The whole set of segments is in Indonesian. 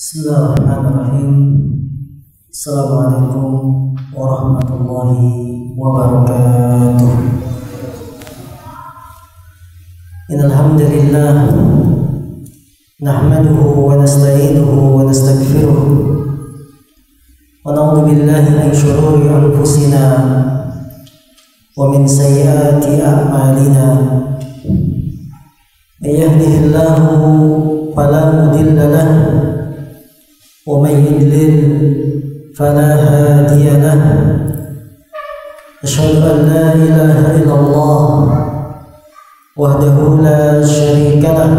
Bismillahirrahmanirrahim. Assalamualaikum warahmatullahi wabarakatuh. Innal hamdalillah nahmaduhu wa nasta'inuhu wa nastaghfiruh wa na'udzu billahi min shururi anfusina wa min sayyiati a'malina. May yahdihillahu fala mudilla lahu ومن يضلل فلا هادي له. أشهد أن لا إله إلا الله وحده لا شريك له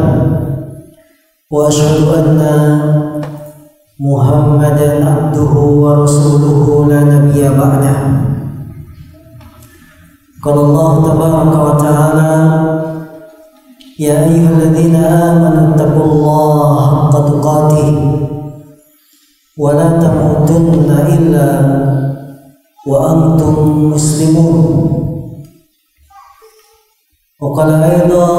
وأشهد أن محمدا عبده ورسوله لا نبي بعده. قال الله تبارك وتعالى يا أيها الذين آمنوا اتقوا الله حق تقاته ولا تموتن إلا وأنتم مسلمون. وقال أيضا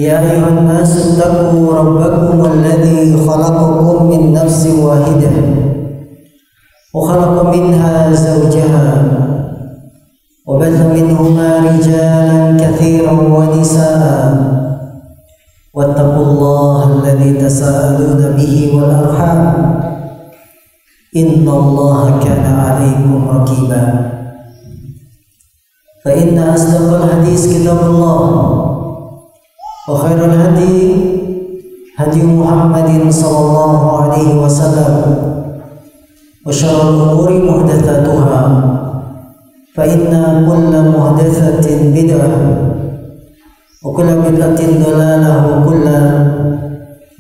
يا أيها الناس اتقوا ربكم الذي خلقكم من نفس واحدة وخلق منها زوجها وبث منهما رجالا كثيرا ونساء واتقوا الله الذي تساءلون به والأرحام إن الله كان عليكم رقيبا. فإن أصدق الحديث كتاب الله وخير الهدي هدي محمد صلى الله عليه وسلم وشر الأمور محدثاتها فإن كل محدثة بدعة وكل بدعة ضلالة وكل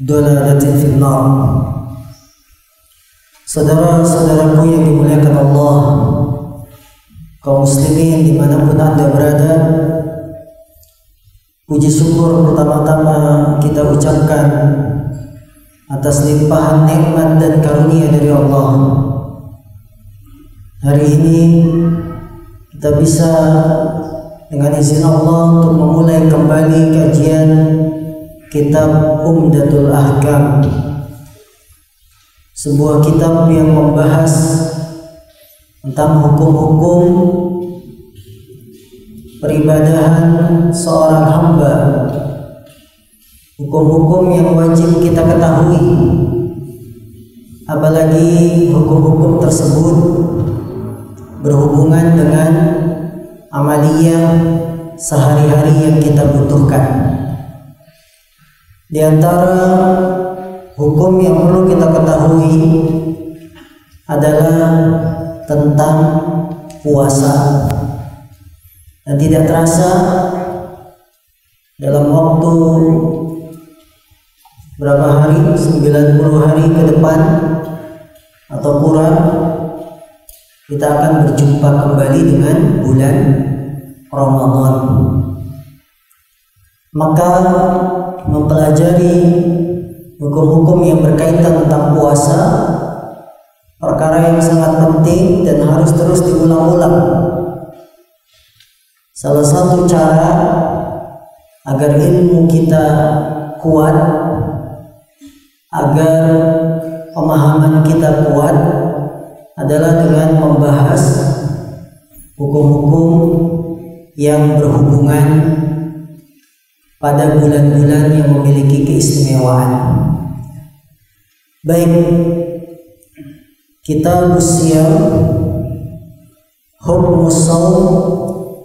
ضلالة في النار. Saudara-saudaraku yang dimuliakan Allah, kaum muslimin dimanapun Anda berada, puji syukur pertama-tama kita ucapkan atas limpahan nikmat dan karunia dari Allah. Hari ini kita bisa dengan izin Allah untuk memulai kembali kajian kitab Umdatul Ahkam, sebuah kitab yang membahas tentang hukum-hukum peribadahan seorang hamba, hukum-hukum yang wajib kita ketahui, apalagi hukum-hukum tersebut berhubungan dengan amaliyah sehari-hari yang kita butuhkan. Di antara hukum yang perlu kita ketahui adalah tentang puasa. Dan tidak terasa dalam waktu berapa hari, 90 hari ke depan atau kurang, kita akan berjumpa kembali dengan bulan Ramadan. Maka mempelajari hukum-hukum yang berkaitan tentang puasa perkara yang sangat penting dan harus terus diulang-ulang. Salah satu cara agar ilmu kita kuat, agar pemahaman kita kuat, adalah dengan membahas hukum-hukum yang berhubungan pada bulan-bulan yang memiliki keistimewaan. Baik, Kitab Siyam, Hukmus Shaum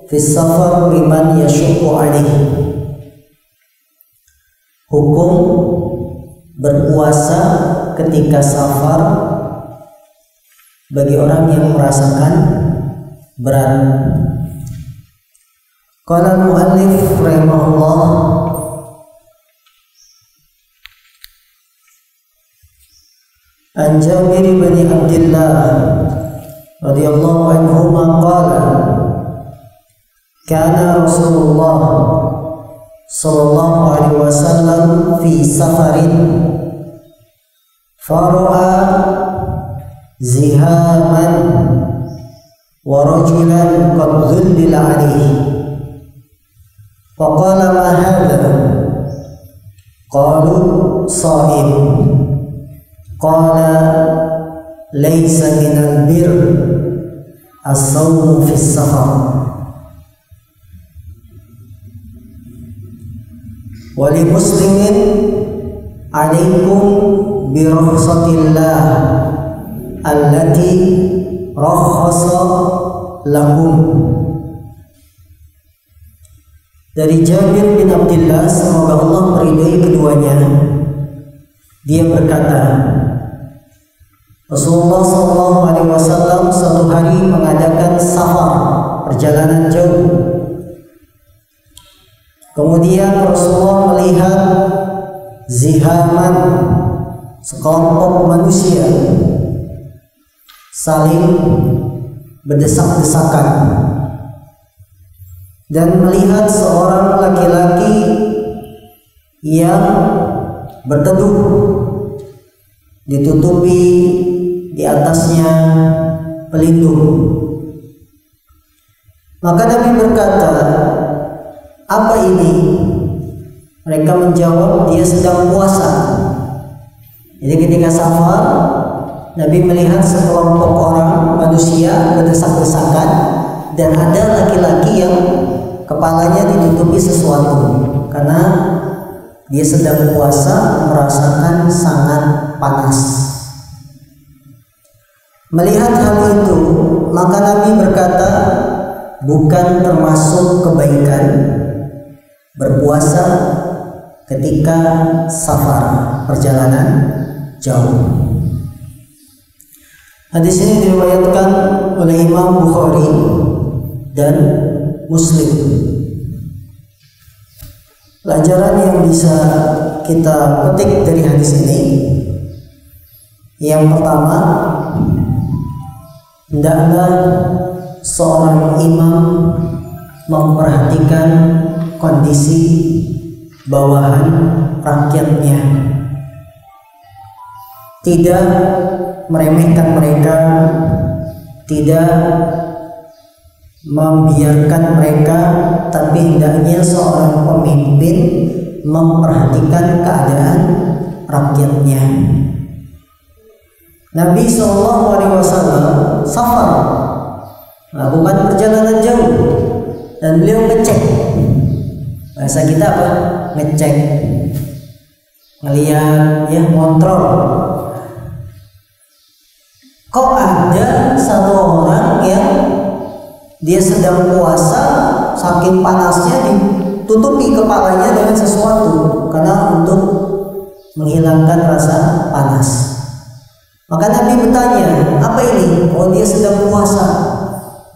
fi Safar liman yashuqqu alaihi. Hukum berpuasa ketika safar bagi orang yang merasakan berat. Qala al-muallif rahimahullah an Jabir bin Abdullah radhiyallahu anhuma qala kana Rasulullah sallallahu alaihi wasallam fi safarin fara'a zihaman wa rajulan qad dhullila alaihi faqala ma hadha qalu sha'im qala laisa minal bir as-sawmu fis safar wa li muslimin alaikum bi rukhsatillah allati rakhasa lakum. Dari Jabir bin Abdullah, semoga Allah meridai keduanya, dia berkata, Rasulullah SAW suatu hari mengadakan safar, perjalanan jauh. Kemudian Rasulullah melihat zihaman, sekelompok manusia saling berdesak-desakan, dan melihat seorang laki-laki yang berteduh, ditutupi di atasnya pelindung. Maka Nabi berkata, apa ini? Mereka menjawab, dia sedang puasa. Jadi ketika safar, Nabi melihat sekelompok orang manusia berdesak-desakan, dan ada laki-laki yang kepalanya ditutupi sesuatu karena dia sedang puasa, merasakan sangat panas. Melihat hal itu, maka Nabi berkata, bukan termasuk kebaikan berpuasa ketika safar, perjalanan jauh. Hadis ini diriwayatkan oleh Imam Bukhari dan Muslim. Pelajaran yang bisa kita petik dari hadis ini, yang pertama, hendaklah seorang imam memperhatikan kondisi bawahan rakyatnya, tidak meremehkan mereka, tidak membiarkan mereka, tapi hendaknya seorang pemimpin memperhatikan keadaan rakyatnya. Nabi SAW safar, melakukan perjalanan jauh, dan beliau ngecek. Bahasa kita apa? Ngecek, ngelihat, ya, kontrol. Kok ada satu orang yang dia sedang puasa, saking panasnya ditutupi kepalanya dengan sesuatu karena untuk menghilangkan rasa panas. Maka Nabi bertanya, apa ini? Oh, dia sedang puasa.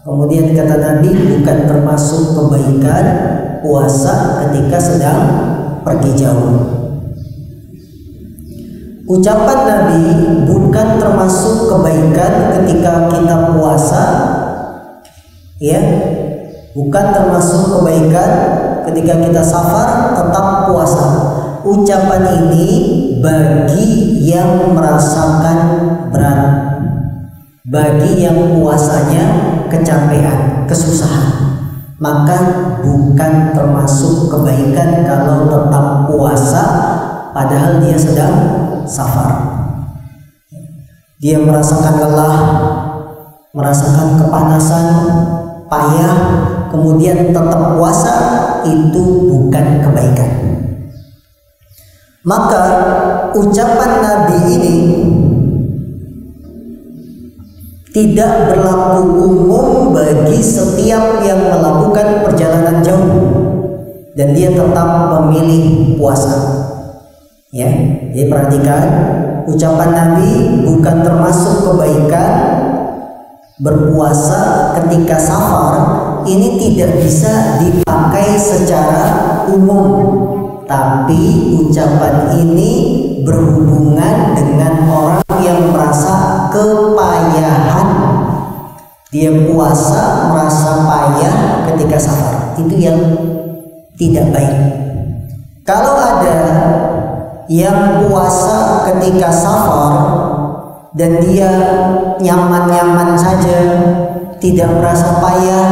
Kemudian kata Nabi, bukan termasuk kebaikan puasa ketika sedang pergi jauh. Ucapan Nabi, bukan termasuk kebaikan ketika kita puasa, ya, bukan termasuk kebaikan ketika kita safar tetap puasa. Ucapan ini bagi yang merasakan berat, bagi yang puasanya kecapean, kesusahan, maka bukan termasuk kebaikan kalau tetap puasa padahal dia sedang safar. Dia merasakan lelah, merasakan kepanasan, payah, kemudian tetap puasa, itu bukan kebaikan. Maka ucapan Nabi ini tidak berlaku umum bagi setiap yang melakukan perjalanan jauh dan dia tetap memilih puasa. Ya, jadi perhatikan, ucapan Nabi bukan termasuk kebaikan berpuasa ketika safar. Ini tidak bisa dipakai secara umum, tapi ucapan ini berhubungan dengan orang yang merasa kepayahan. Dia puasa merasa payah ketika safar, itu yang tidak baik. Kalau ada yang puasa ketika safar dan dia nyaman-nyaman saja, tidak merasa payah,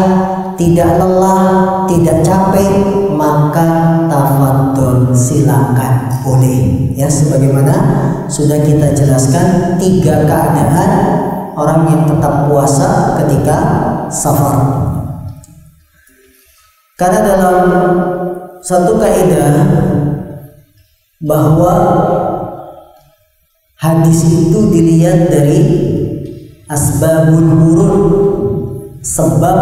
tidak lelah, tidak capek, maka tafadhol, Ramadan, silakan, boleh. Ya, sebagaimana sudah kita jelaskan 3 keadaan orang yang tetap puasa ketika safar. Karena dalam satu kaidah bahwa hadis itu dilihat dari asbabul wurud, sebab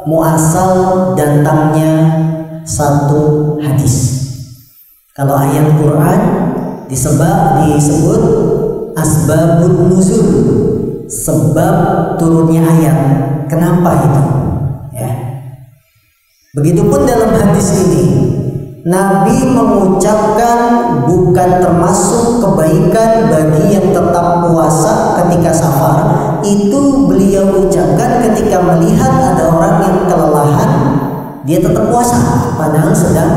muasal datangnya satu hadis. Kalau ayat Quran disebut asbabun nuzul, sebab turunnya ayat. Kenapa itu? Ya. Begitupun dalam hadis ini, Nabi mengucapkan bukan termasuk kebaikan bagi yang tetap puasa ketika safar. Itu beliau ucapkan ketika melihat ada orang yang kelelahan, dia tetap puasa padahal sedang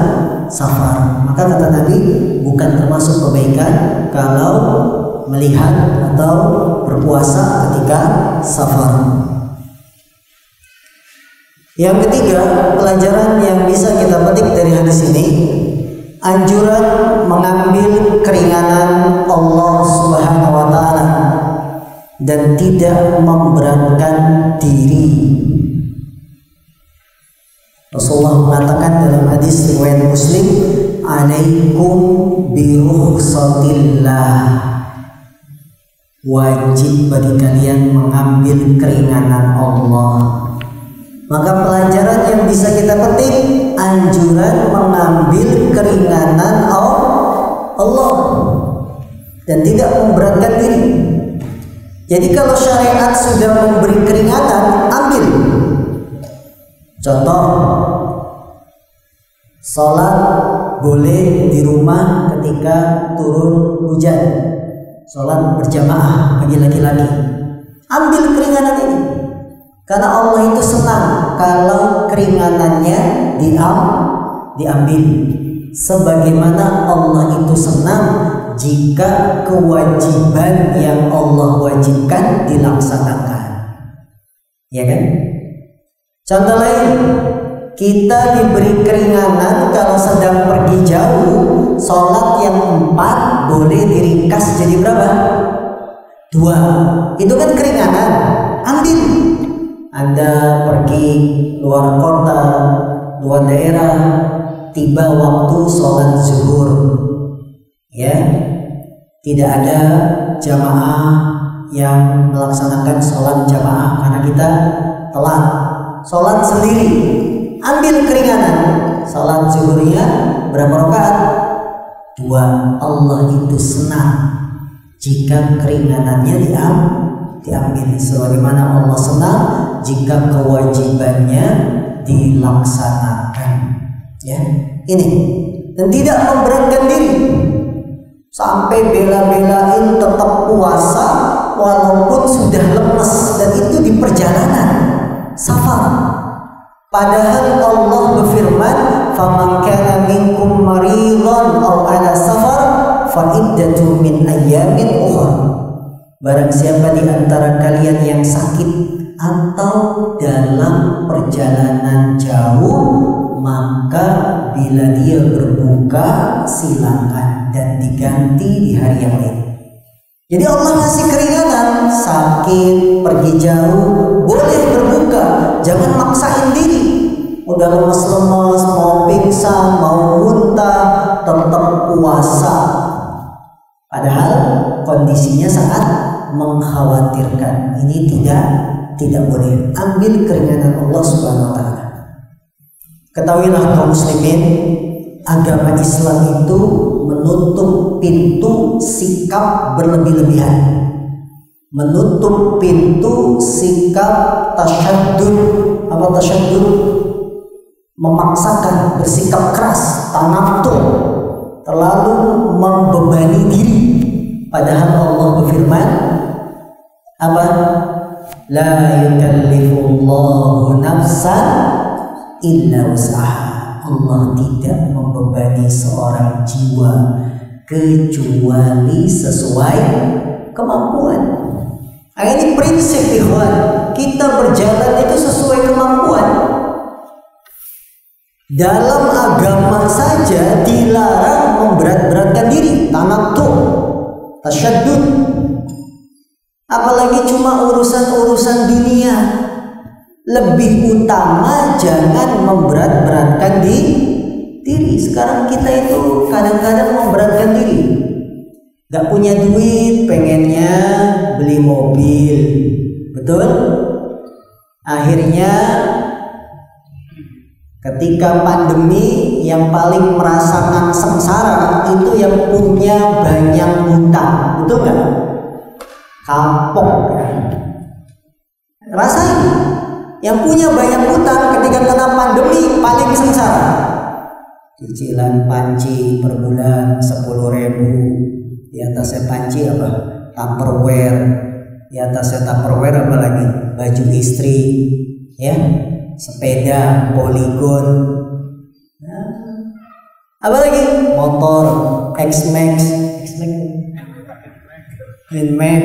safar. Maka kata Nabi, bukan termasuk kebaikan kalau melihat atau berpuasa ketika safar. Yang ketiga, pelajaran yang bisa kita petik dari hadis ini, anjuran mengambil keringanan Allah Subhanahu wa taala dan tidak memberatkan diri. Rasulullah mengatakan dalam hadis riwayat Muslim, "Alaikum bi rukhsatillah." Wajib bagi kalian mengambil keringanan Allah. Maka pelajaran yang bisa kita petik, anjuran mengambil keringanan Allah dan tidak memberatkan diri. Jadi kalau syariat sudah memberi keringanan, ambil. Contoh, sholat boleh di rumah ketika turun hujan, sholat berjamaah bagi laki-laki. Ambil keringanan ini. Karena Allah itu senang kalau keringanannya diambil. Sebagaimana Allah itu senang jika kewajiban yang Allah wajibkan dilaksanakan. Ya kan? Contoh lain, kita diberi keringanan kalau sedang pergi jauh, sholat yang 4 boleh diringkas jadi berapa? 2. Itu kan keringanan. Ambil. Anda pergi luar kota, luar daerah, tiba waktu sholat zuhur, ya, tidak ada jamaah yang melaksanakan sholat jamaah karena kita telat, sholat sendiri, ambil keringanan. Sholat zuhurnya berapa rakaat? 2. Allah itu senang jika keringanannya diambil, sebagaimana Allah senang jika kewajibannya dilaksanakan. Ya, ini, dan tidak memberatkan diri sampai bela-belain tetap puasa walaupun sudah lemes, dan itu di perjalanan safar. Padahal Allah berfirman, "Faman kana minkum maridhan aw ala safar fa iddatun min ayyamin ukhra." Barang siapa di antara kalian yang sakit atau dalam perjalanan jauh, maka bila dia berbuka silakan dan diganti di hari yang lain. Jadi Allah ngasih keringanan, sakit, pergi jauh, boleh berbuka, jangan maksain diri. Udah lemes-lemes, mau pingsan, mau muntah, tetap puasa. Padahal kondisinya sangat mengkhawatirkan. Ini tidak boleh. Ambil keringanan Allah Subhanahu wa taala. Ketahuilah kaum muslimin, agama Islam itu menutup pintu sikap berlebih-lebihan, menutup pintu sikap tasyaddud. Apa tasyaddud? Memaksakan, bersikap keras, tanaftur, terlalu membebani diri. Padahal Allah berfirman, apa? La yukallifullahu nafsan illa wus'aha. Allah tidak membebani seorang jiwa kecuali sesuai kemampuan. Nah, ini prinsip ikhwan, kita berjalan itu sesuai kemampuan. Dalam agama saja dilarang memberat-beratkan diri, tanattu, tasyaddud. Apalagi cuma urusan-urusan dunia. Lebih utama jangan memberat-beratkan diri. Sekarang kita itu kadang-kadang memberatkan diri. Gak punya duit, pengennya beli mobil. Betul? Akhirnya ketika pandemi yang paling merasakan sengsara itu yang punya banyak hutang, betul nggak? Kapok ya. Rasain, yang punya banyak hutang ketika kena pandemi paling sengsara. Cicilan panci per bulan 10.000, di atasnya panci apa? Tupperware, di atasnya Tupperware apa lagi? Baju istri, ya. Sepeda, Polygon, nah, apa lagi? Motor, X-Max, Max,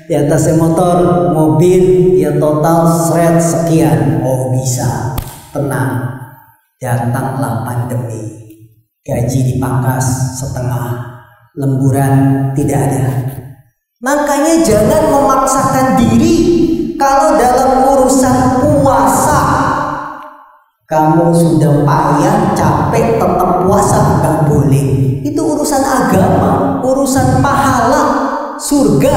di atasnya motor, mobil, ya total seret sekian. Oh bisa, tenang, datanglah pandemi, gaji dipangkas setengah, lemburan tidak ada. Makanya jangan memaksakan diri kalau dalam urusan puasa. Kamu sudah payah, capek, tetap puasa, nggak boleh. Itu urusan agama, urusan pahala, surga.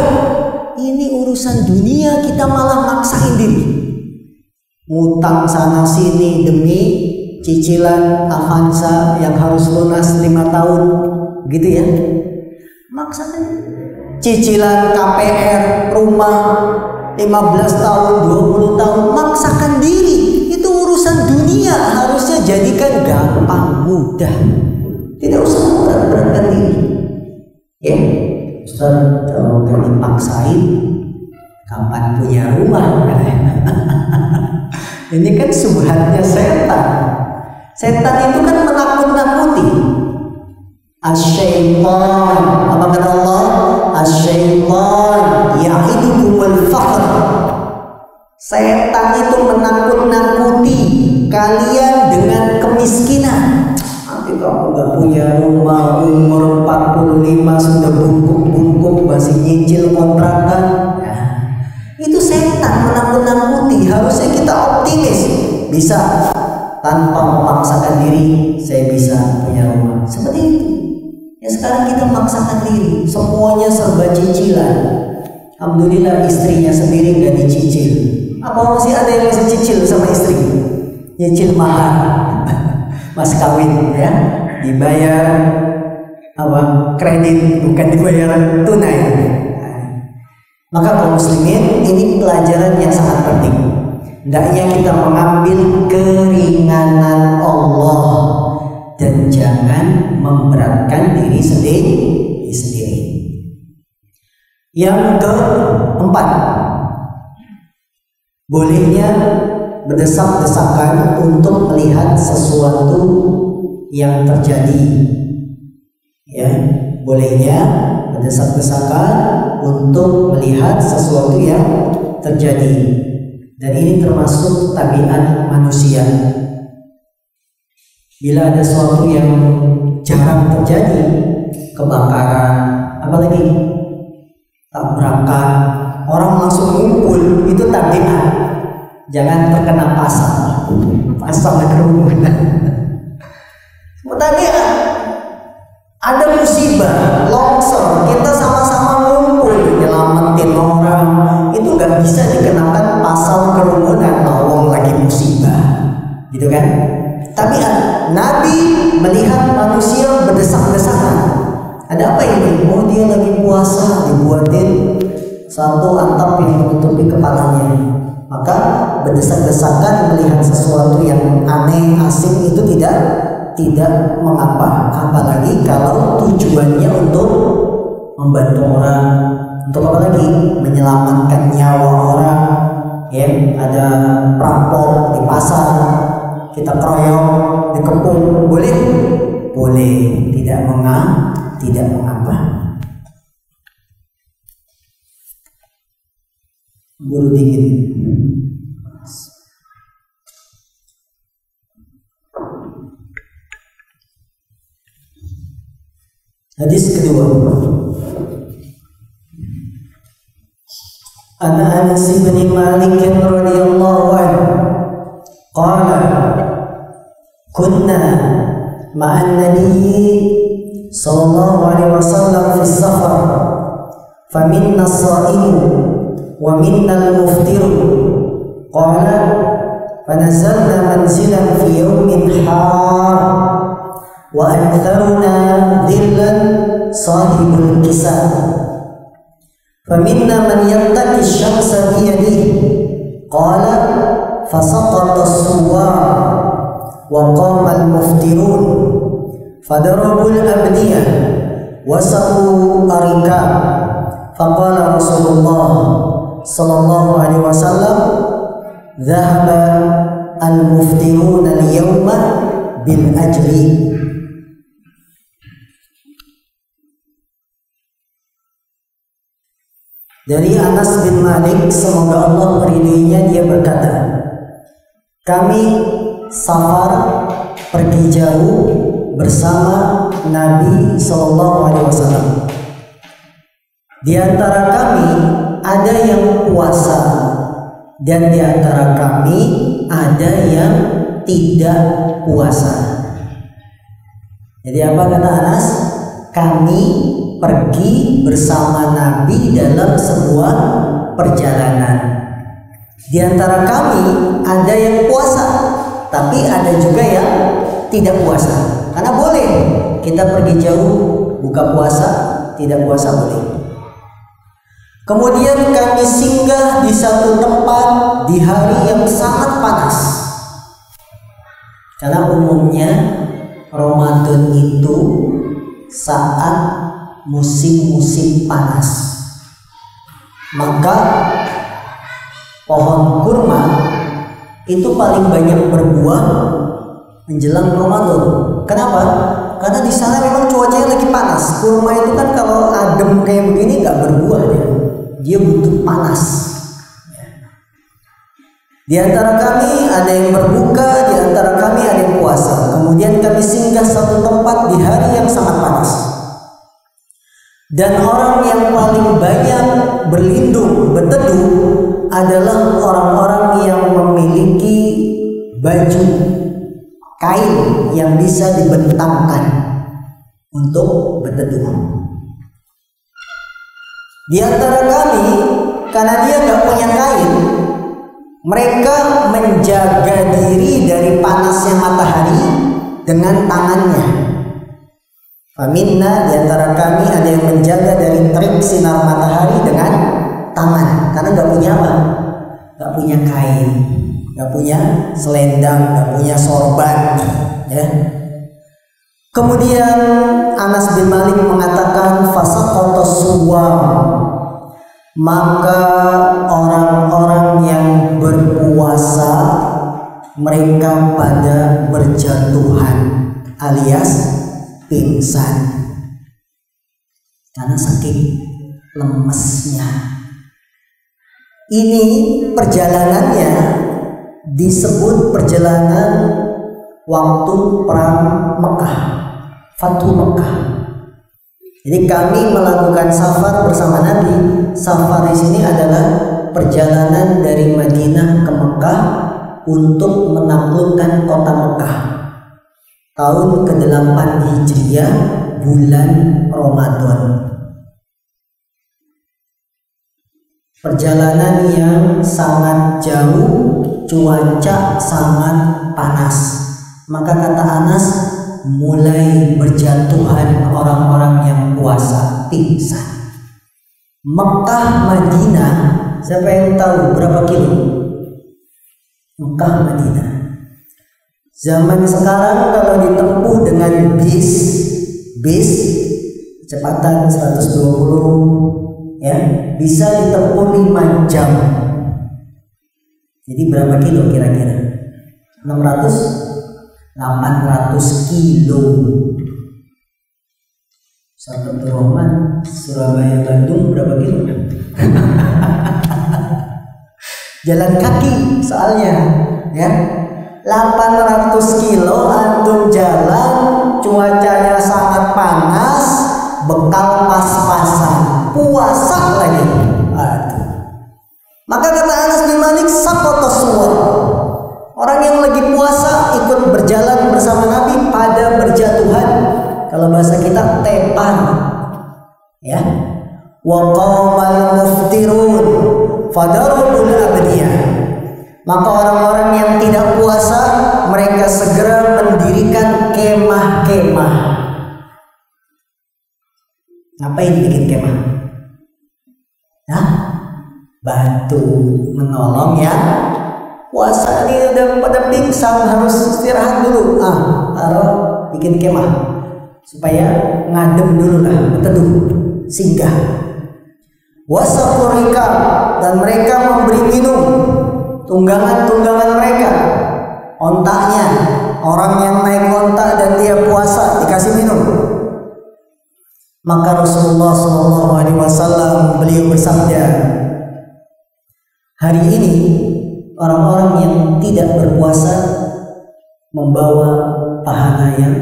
Ini urusan dunia, kita malah maksain diri. Ngutang sana sini demi cicilan Avanza yang harus lunas 5 tahun, gitu ya. Maksain. Cicilan KPR, rumah 15 tahun, 20 tahun, maksakan diri. Itu urusan dunia, harusnya jadikan gampang, mudah. Tidak usah berat-beratkan diri. Ya, Ustaz, kalau gak dipaksain, kapan punya rumah? Ini kan subhatnya setan. Setan itu kan menakut-nakuti. Asy-syaitan, apa kata Allah? Asy-syaitan ya'idukumul faqr. Setan itu menakut-nakuti kalian dengan kemiskinan. Nanti kamu gak punya rumah, umur 45 sudah bungkuk-bungkuk, masih nyicil kontrakan. Nah, itu setan menakut-nakuti. Harusnya kita optimis, bisa tanpa memaksakan diri, saya bisa punya rumah. Seperti itu. Ya sekarang kita memaksakan diri, semuanya serba cicilan. Alhamdulillah istrinya sendiri gak dicicil. Apa masih ada yang masih cicil sama istri? Nyicil mahar, mas kawin ya, dibayar apa? Kredit, bukan dibayar tunai. Maka kaum muslimin, ini pelajaran yang sangat penting. Hendaknya kita mengambil keringanan Allah dan jangan memberatkan diri sendiri. Yang keempat, bolehnya berdesak-desakan untuk melihat sesuatu yang terjadi. Ya, bolehnya berdesak-desakan untuk melihat sesuatu yang terjadi. Dan ini termasuk tabiat manusia. Bila ada sesuatu yang jarang terjadi, kebakaran, apalagi tabrakan, orang langsung ngumpul, itu tabiat. Jangan terkena pasal kerumunan. Tabiat. Ada musibah, longsor, kita sama-sama ngumpul nyelamatin orang, itu nggak bisa dikenakan pasal kerumunan. Lawang lagi musibah, gitu kan? Tabiat. Nabi melihat manusia berdesak-desakan. Ada apa ini? Oh, dia lagi puasa, dibuatin satu atap yang menutupi kepalanya. Maka berdesak-desakan melihat sesuatu yang aneh, asing itu tidak mengapa, apalagi kalau tujuannya untuk membantu orang, untuk apa lagi? Menyelamatkan nyawa orang. Ya, ada perampok di pasar, kita keroyok, dikepung, boleh? Boleh, tidak mengapa. Buru dingin. Hadis kedua. An Anas bin Malik radhiyallahu anhu qala kunna ma'an nabiyyi sallallahu alaihi wasallam fi safar faminna as-sa'imu wa minna al-muftiru qala fanazalna manzilan fi yawmin har wa aktharuna dhillan sahibul kisah faminna man yattaqi asy-syamsa bi yadihi qala fasaqata as-suwar wa qama al-muftirun fadarabul abniyah wa saqu arikab faqala Rasulullah sallallahu alaihi wasallam dhahaba al-muftirun al-yawma bil ajri. Dari Anas bin Malik, semoga Allah meridhoinya, dia berkata, kami safar pergi jauh bersama Nabi Sallallahu Alaihi Wasallam. Di antara kami ada yang puasa dan di antara kami ada yang tidak puasa. Jadi apa kata Anas? Kami pergi bersama Nabi dalam sebuah perjalanan. Di antara kami ada yang puasa, tapi ada juga yang tidak puasa. Karena boleh kita pergi jauh buka puasa, tidak puasa boleh. Kemudian kami singgah di satu tempat di hari yang sangat panas. Karena umumnya Ramadan itu saat musim-musim panas, maka pohon kurma itu paling banyak berbuah menjelang Ramadan. Kenapa? Karena di sana memang cuacanya lagi panas. Kurma itu kan kalau adem kayak begini nggak berbuah dia butuh panas. Di antara kami ada yang berbuka, di antara kami ada yang puasa. Kemudian kami singgah satu tempat di hari yang sangat panas. Dan orang yang paling banyak berlindung, berteduh adalah orang-orang yang memiliki baju kain yang bisa dibentangkan untuk berteduh. Di antara kami, karena dia nggak punya kain, mereka menjaga diri dari panasnya matahari dengan tangannya. Faminna, di antara kami ada yang menjaga dari terik sinar matahari dengan tangan, karena nggak punya apa? Nggak punya kain, nggak punya selendang, nggak punya sorban, ya. Kemudian Anas bin Malik mengatakan fasaqata suwam, maka orang-orang yang berpuasa mereka pada berjatuhan alias pingsan karena saking lemesnya. Ini perjalanannya disebut perjalanan waktu perang Mekah, Fathu Mekah. Jadi kami melakukan safar bersama Nabi. Safar di sini adalah perjalanan dari Madinah ke Mekah untuk menaklukkan kota Mekah. Tahun ke-8 Hijriah, bulan Ramadan. Perjalanan yang sangat jauh, cuaca sangat panas. Maka kata Anas, mulai berjatuhan orang-orang yang puasa, pingsan. Mekah Madinah, siapa yang tahu berapa kilo? Mekah Madinah. Zaman sekarang kalau ditempuh dengan bis kecepatan 120 ya, bisa ditempuh 5 jam. Jadi berapa kilo kira-kira? 800 kilo. Sahabat Rahman, Surabaya Bandung berapa kilo? Jalan kaki soalnya, ya. 800 kilo antum jalan, cuacanya sangat panas, bekal pas-pasan, puasa lagi. Aduh. Maka kata Anas bin Malik, sakotos suwar. Orang yang lagi puasa ikut berjalan bersama Nabi pada berjatuhan. Kalau bahasa kita tepan. Ya. Wa qaumal muftirun fadarul abdiyah. Maka orang-orang yang tidak puasa, mereka segera mendirikan kemah-kemah. Ngapain bikin kemah? Hah? Bantu menolong ya. Puasa ini udah pada pingsan, harus istirahat dulu. Taruh bikin kemah supaya ngadem dulu lah, berteduh, singgah. Wasakurika, dan mereka memberi minum tunggangan-tunggangan mereka, ontaknya. Orang yang naik ontak dan dia puasa dikasih minum. Maka Rasulullah SAW beliau bersabda, hari ini orang-orang yang tidak berpuasa membawa pahala yang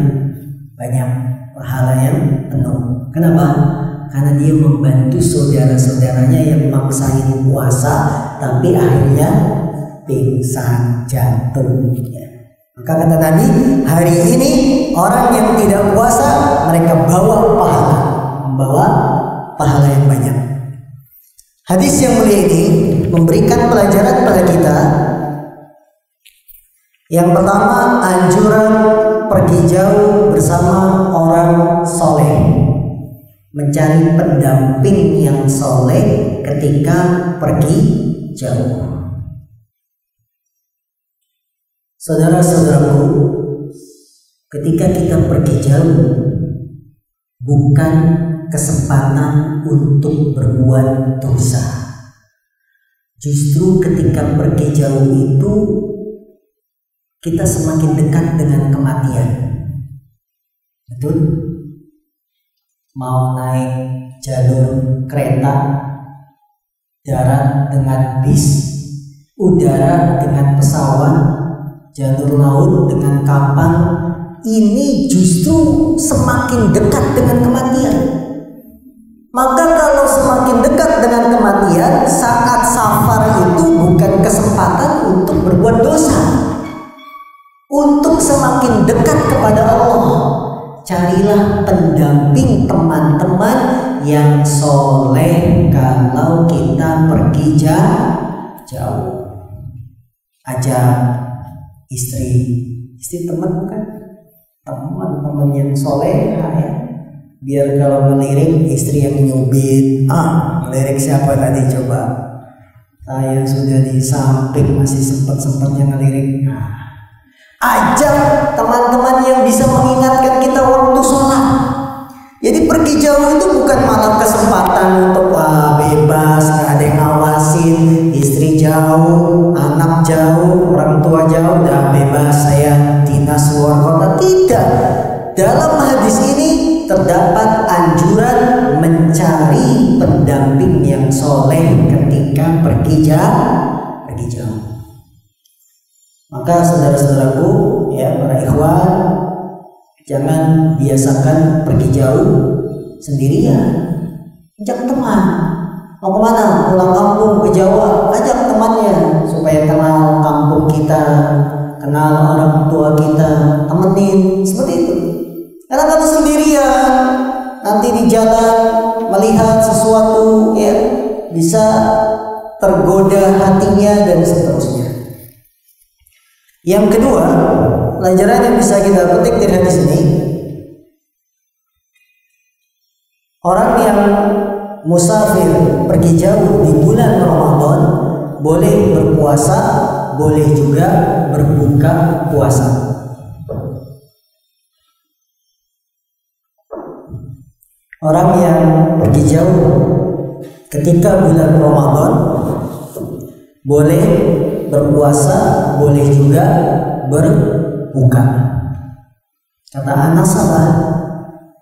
banyak, pahala yang penuh. Kenapa? Karena dia membantu saudara-saudaranya yang maksain puasa, tapi akhirnya pingsan, jatuh. Maka kata Nabi, hari ini orang yang tidak puasa mereka membawa pahala yang banyak. Hadis yang mulia ini memberikan pelajaran pada kita. Yang pertama, anjuran pergi jauh bersama orang soleh, mencari pendamping yang soleh ketika pergi jauh. Saudara-saudaraku, ketika kita pergi jauh, bukan kesempatan untuk berbuat dosa. Justru ketika pergi jauh itu kita semakin dekat dengan kematian. Betul? Mau naik jalur kereta, darat dengan bis, udara dengan pesawat, jalur laut dengan kapal, ini justru semakin dekat dengan kematian. Maka kalau semakin dekat dengan kematian, saat safar itu bukan kesempatan untuk berbuat dosa. Untuk semakin dekat kepada Allah, carilah pendamping teman-teman yang soleh kalau kita pergi jauh. Ajak istri teman bukan? Teman-teman yang soleh ya. Biar kalau melirik istri yang nyubit. Melirik siapa tadi coba? Saya sudah di samping masih sempat-sempatnya ngelirik. Ajak teman-teman yang bisa mengingatkan kita waktu sholat. Jadi pergi jauh itu bukan malah kesempatan untuk bebas, nggak ada yang ngawasin, istri jauh, anak jauh, orang tua jauh, udah bebas saya dinas luar kota. Tidak. Dalam hadis ini terdapat anjuran mencari pendamping yang soleh ketika pergi jauh. Maka saudara-saudaraku, ya para ikhwan, jangan biasakan pergi jauh sendirian. Ajak teman. Mau kemana? Pulang kampung ke Jawa, ajak temannya supaya kenal kampung kita, kenal orang tua kita, temenin seperti itu. Karena kalau sendirian, nanti di jalan melihat sesuatu, ya bisa tergoda hatinya dan seterusnya. Yang kedua, pelajaran yang bisa kita petik dari hadis ini, orang yang musafir pergi jauh di bulan Ramadan boleh berpuasa, boleh juga berbuka puasa. Orang yang pergi jauh ketika bulan Ramadan boleh berpuasa, boleh juga berbuka. Kata Anas,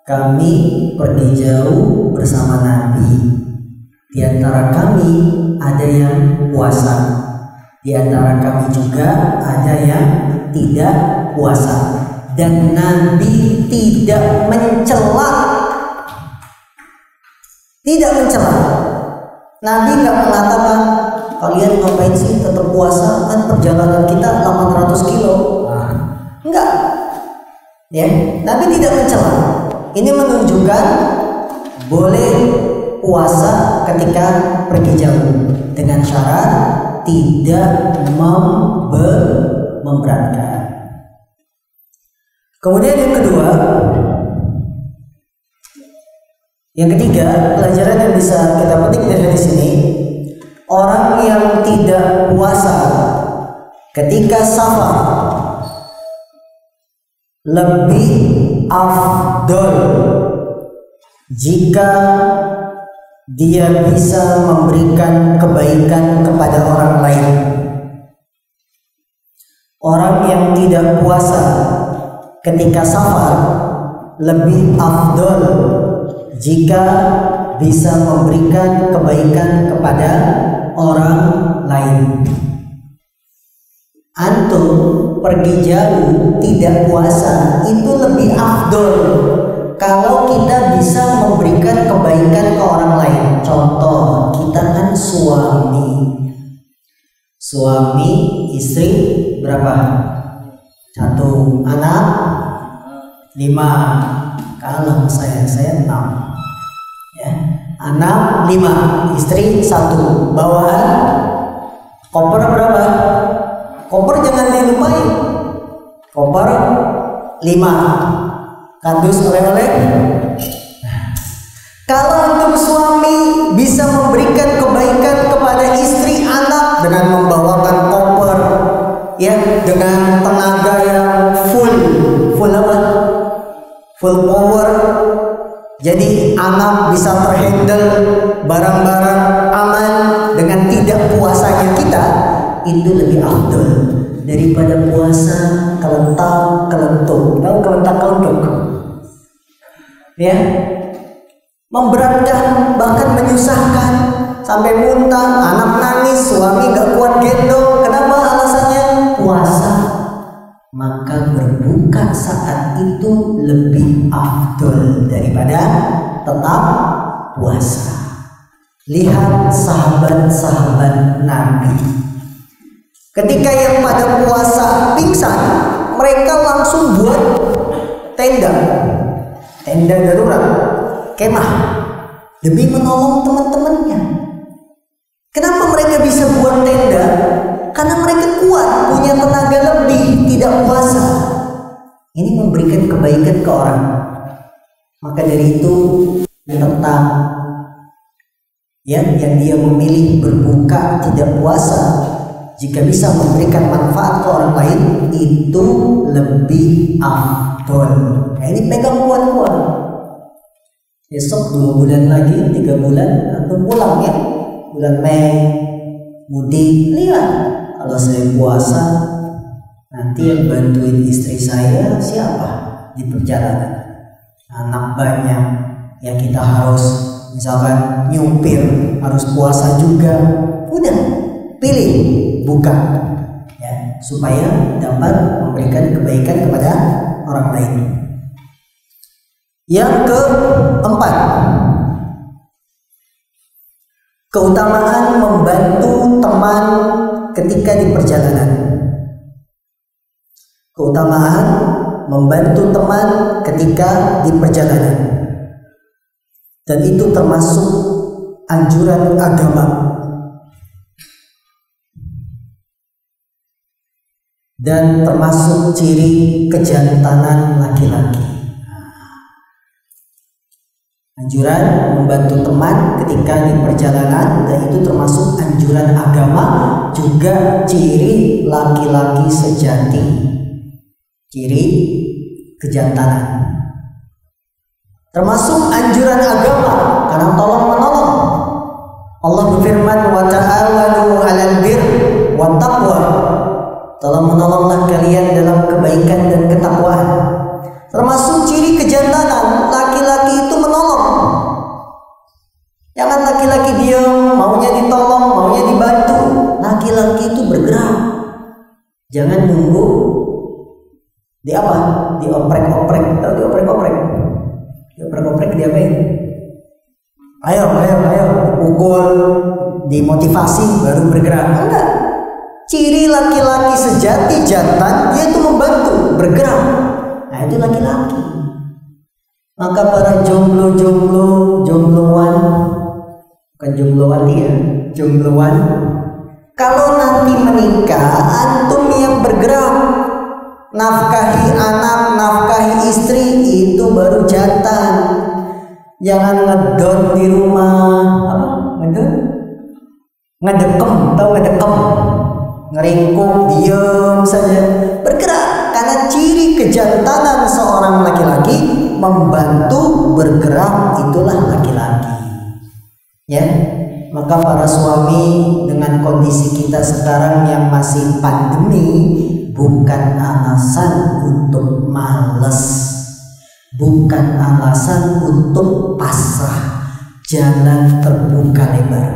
kami pergi jauh bersama Nabi. Di antara kami ada yang puasa, di antara kami juga ada yang tidak puasa, dan Nabi tidak mencela Tidak mencela. Nabi nggak mengatakan kalian ngapain sih tetap puasa, kan perjalanan kita 800 kilo. Enggak. Ya, Nabi tidak mencela. Ini menunjukkan boleh puasa ketika pergi jauh dengan syarat tidak memberatkan. Kemudian yang ketiga, pelajaran yang bisa kita petik dari sini, orang yang tidak puasa ketika safar lebih afdol jika dia bisa memberikan kebaikan kepada orang lain. Orang yang tidak puasa ketika safar lebih afdol jika bisa memberikan kebaikan kepada orang lain. Antum pergi jauh tidak puasa itu lebih afdol kalau kita bisa memberikan kebaikan ke orang lain. Contoh, kita kan suami istri berapa? 1, anak 5. Kalau saya 6 ya. Anak 5, istri 1. Bawaan koper berapa? Koper jangan dilupai. Koper 5. Kardus oleh-oleh. Kalau untuk suami bisa memberikan kebaikan kepada istri anak dengan membawakan koper ya, dengan tenaga yang full apa? Full power. Jadi anak bisa terhandle, barang-barang aman dengan tidak puasanya kita, itu lebih afdol daripada puasa kelentuk. Tahu kelentak kelentuk? Ya. Memberatkan, bahkan menyusahkan, sampai muntah, anak nangis, suami gak kuat gendong. Kenapa? Alasannya puasa. Maka berbuka saat itu lebih afdol daripada tetap puasa. Lihat sahabat-sahabat Nabi, ketika yang pada puasa pingsan, mereka langsung buat tenda darurat, kemah, demi menolong teman-temannya. Kenapa mereka bisa buat tenda? Karena mereka kuat, punya tenaga lebih, tidak puasa. Ini memberikan kebaikan ke orang. Maka dari itu tentang yang dia memilih berbuka tidak puasa, jika bisa memberikan manfaat ke orang lain, itu lebih afdol. Nah, ini pegang kuat-kuat. Besok 2 bulan lagi, 3 bulan atau pulang ya, bulan Mei mudik. Lihat, kalau saya puasa, nanti yang bantuin istri saya siapa di perjalanan? Anak banyak, ya kita harus misalkan nyupir, harus puasa juga. Udah, pilih buka ya, supaya dapat memberikan kebaikan kepada orang lain. Yang keempat, keutamaan membantu teman ketika di perjalanan. Keutamaan membantu teman ketika di perjalanan, dan itu termasuk anjuran agama dan termasuk ciri kejantanan laki-laki. Anjuran membantu teman ketika di perjalanan, dan itu termasuk anjuran agama, juga ciri laki-laki sejati, ciri kejantanan. Termasuk anjuran agama karena tolong-menolong. Allah berfirman, wa ta'awanu 'alal birri wat taqwa. Tolong-menolonglah kalian dalam kebaikan dan ketakwaan. Termasuk ciri kejantanan, laki-laki itu menolong. Jangan laki-laki diam, maunya ditolong, maunya dibantu. Laki-laki itu bergerak. Jangan nunggu dioprek-oprek. Tahu dioprek-oprek? Dioprek-oprek diapain? Ayo, pukul, dimotivasi baru bergerak. Enggak. Ciri laki-laki sejati jantan, dia itu membantu bergerak. Nah, itu laki-laki. Maka para jombloan, bukan jombloan dia, jombloan. Kalau nanti menikah, antum yang bergerak, nafkahi anak, nafkahi istri, itu baru jantan. Jangan ngedon di rumah. Apa? Ngedon? Ngedekem, tahu ngedekem? Ngeringkuk, diem saja. Bergerak, karena ciri kejantanan seorang laki-laki membantu bergerak, itulah laki-laki. Ya, maka para suami dengan kondisi kita sekarang yang masih pandemi, bukan alasan untuk malas, bukan alasan untuk pasrah. Jalan terbuka lebar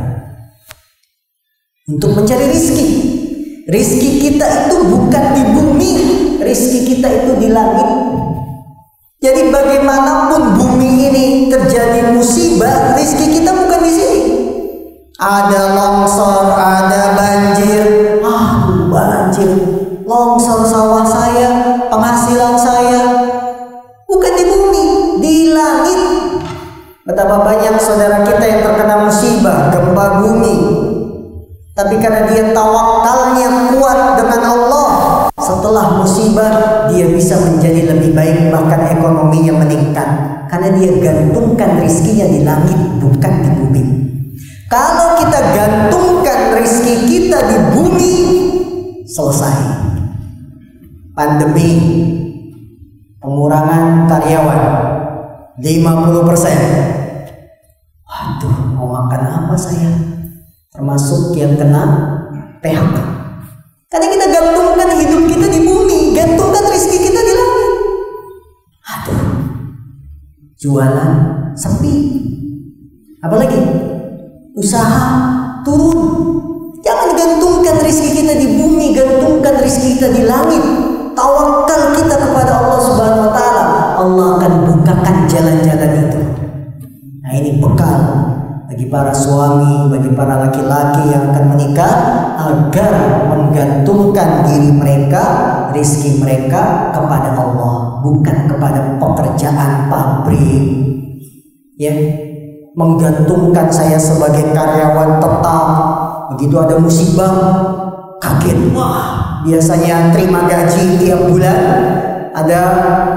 untuk mencari rizki. Rizki kita itu bukan di bumi, rizki kita itu di langit. Jadi bagaimanapun bumi ini terjadi musibah, rizki kita bukan di sini. Ada longsor, ada banjir, banjir, longsor sawah saya, penghasilan saya, bukan di bumi, di langit. Betapa banyak saudara kita yang terkena musibah, gempa bumi, tapi karena dia tawakalnya kuat dengan Allah, setelah musibah dia bisa menjadi lebih baik, bahkan ekonominya meningkat, karena dia gantungkan rizkinya di langit, bukan di bumi. Kalau kita gantungkan rizki kita di bumi, selesai. Pandemi, pengurangan karyawan 50%. Waduh, mau makan apa saya? Termasuk yang kena PHK. Karena kita gantungkan hidup kita di bumi, gantungkan rezeki kita di langit. Aduh, jualan sepi. Apalagi usaha turun. Jangan gantungkan rezeki kita di bumi, gantungkan rezeki kita di langit. Tawakal kita kepada Allah Subhanahu wa taala. Allah akan bukakan jalan-jalan itu. Nah, ini bekal bagi para suami, bagi para laki-laki yang akan menikah, agar menggantungkan diri mereka, rizki mereka kepada Allah, bukan kepada pekerjaan pabrik. Ya, menggantungkan saya sebagai karyawan tetap, begitu ada musibah kaget, wah biasanya terima gaji tiap bulan, ada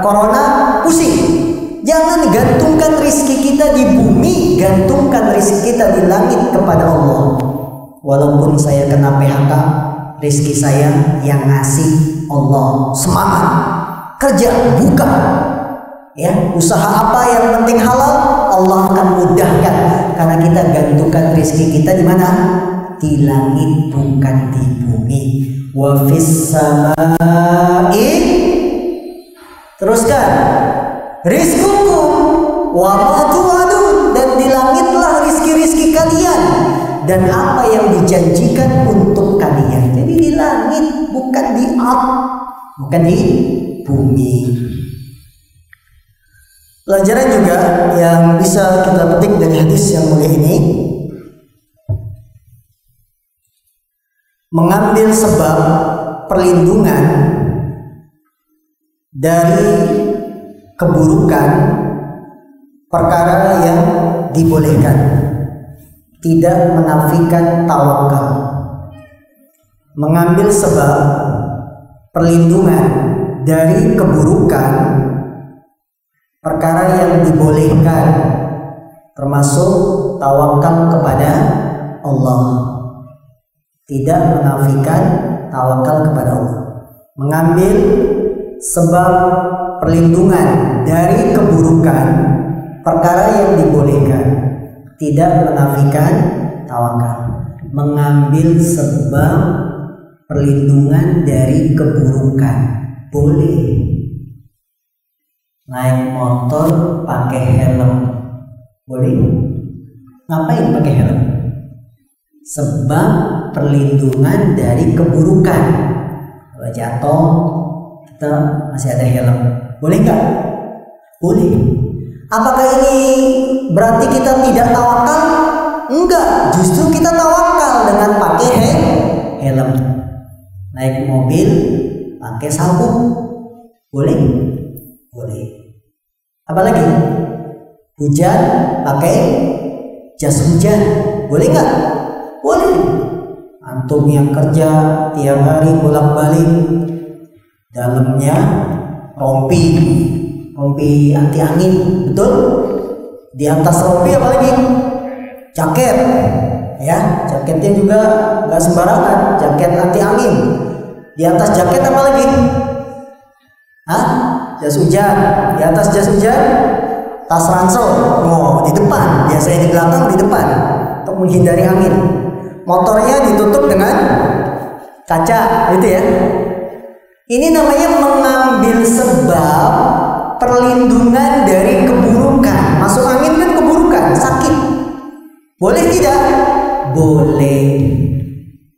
corona pusing. Jangan gantungkan rizki kita di bumi, gantungkan rizki kita di langit kepada Allah. Walaupun saya kena PHK, rizki saya yang ngasih Allah. Semangat, kerja, buka. Ya, usaha apa yang penting halal, Allah akan mudahkan. Karena kita gantungkan rizki kita di mana? Di langit, bukan di bumi. Wa fis samai, teruskan, rizkukum wa ma tu'adun, dan di langitlah rizki-rizki kalian dan apa yang dijanjikan untuk kalian. Jadi di langit, bukan di bukan di bumi. Pelajaran juga yang bisa kita petik dari hadis yang mulia ini, mengambil sebab perlindungan dari keburukan perkara yang dibolehkan, tidak menafikan tawakal. Mengambil sebab perlindungan dari keburukan perkara yang dibolehkan, termasuk tawakal kepada Allah, tidak menafikan tawakal kepada Allah. Mengambil sebab perlindungan dari keburukan perkara yang dibolehkan, tidak menafikan tawakal. Mengambil sebab perlindungan dari keburukan, boleh. Naik motor pakai helm, boleh. Ngapain pakai helm? Sebab perlindungan dari keburukan. Kalau jatuh, kita masih ada helm. Boleh nggak? Boleh. Apakah ini berarti kita tidak tawakal? Enggak, justru kita tawakal dengan pakai helm. Naik mobil pakai sabuk. Boleh? Boleh. Apalagi? Hujan pakai jas hujan. Boleh nggak? Boleh. Antum yang kerja tiap hari bolak-balik, dalamnya rompi anti angin, betul? Di atas rompi apalagi? Jaket, ya, jaketnya juga nggak sembarangan, jaket anti angin. Di atas jaket apa lagi? Jas hujan. Di atas jas hujan, tas ransel. Oh, di depan. Biasanya di belakang, di depan, untuk menghindari angin. Motornya ditutup dengan kaca, gitu ya. Ini namanya mengambil sebab perlindungan dari keburukan. Masuk angin kan keburukan, sakit. Boleh tidak? Boleh.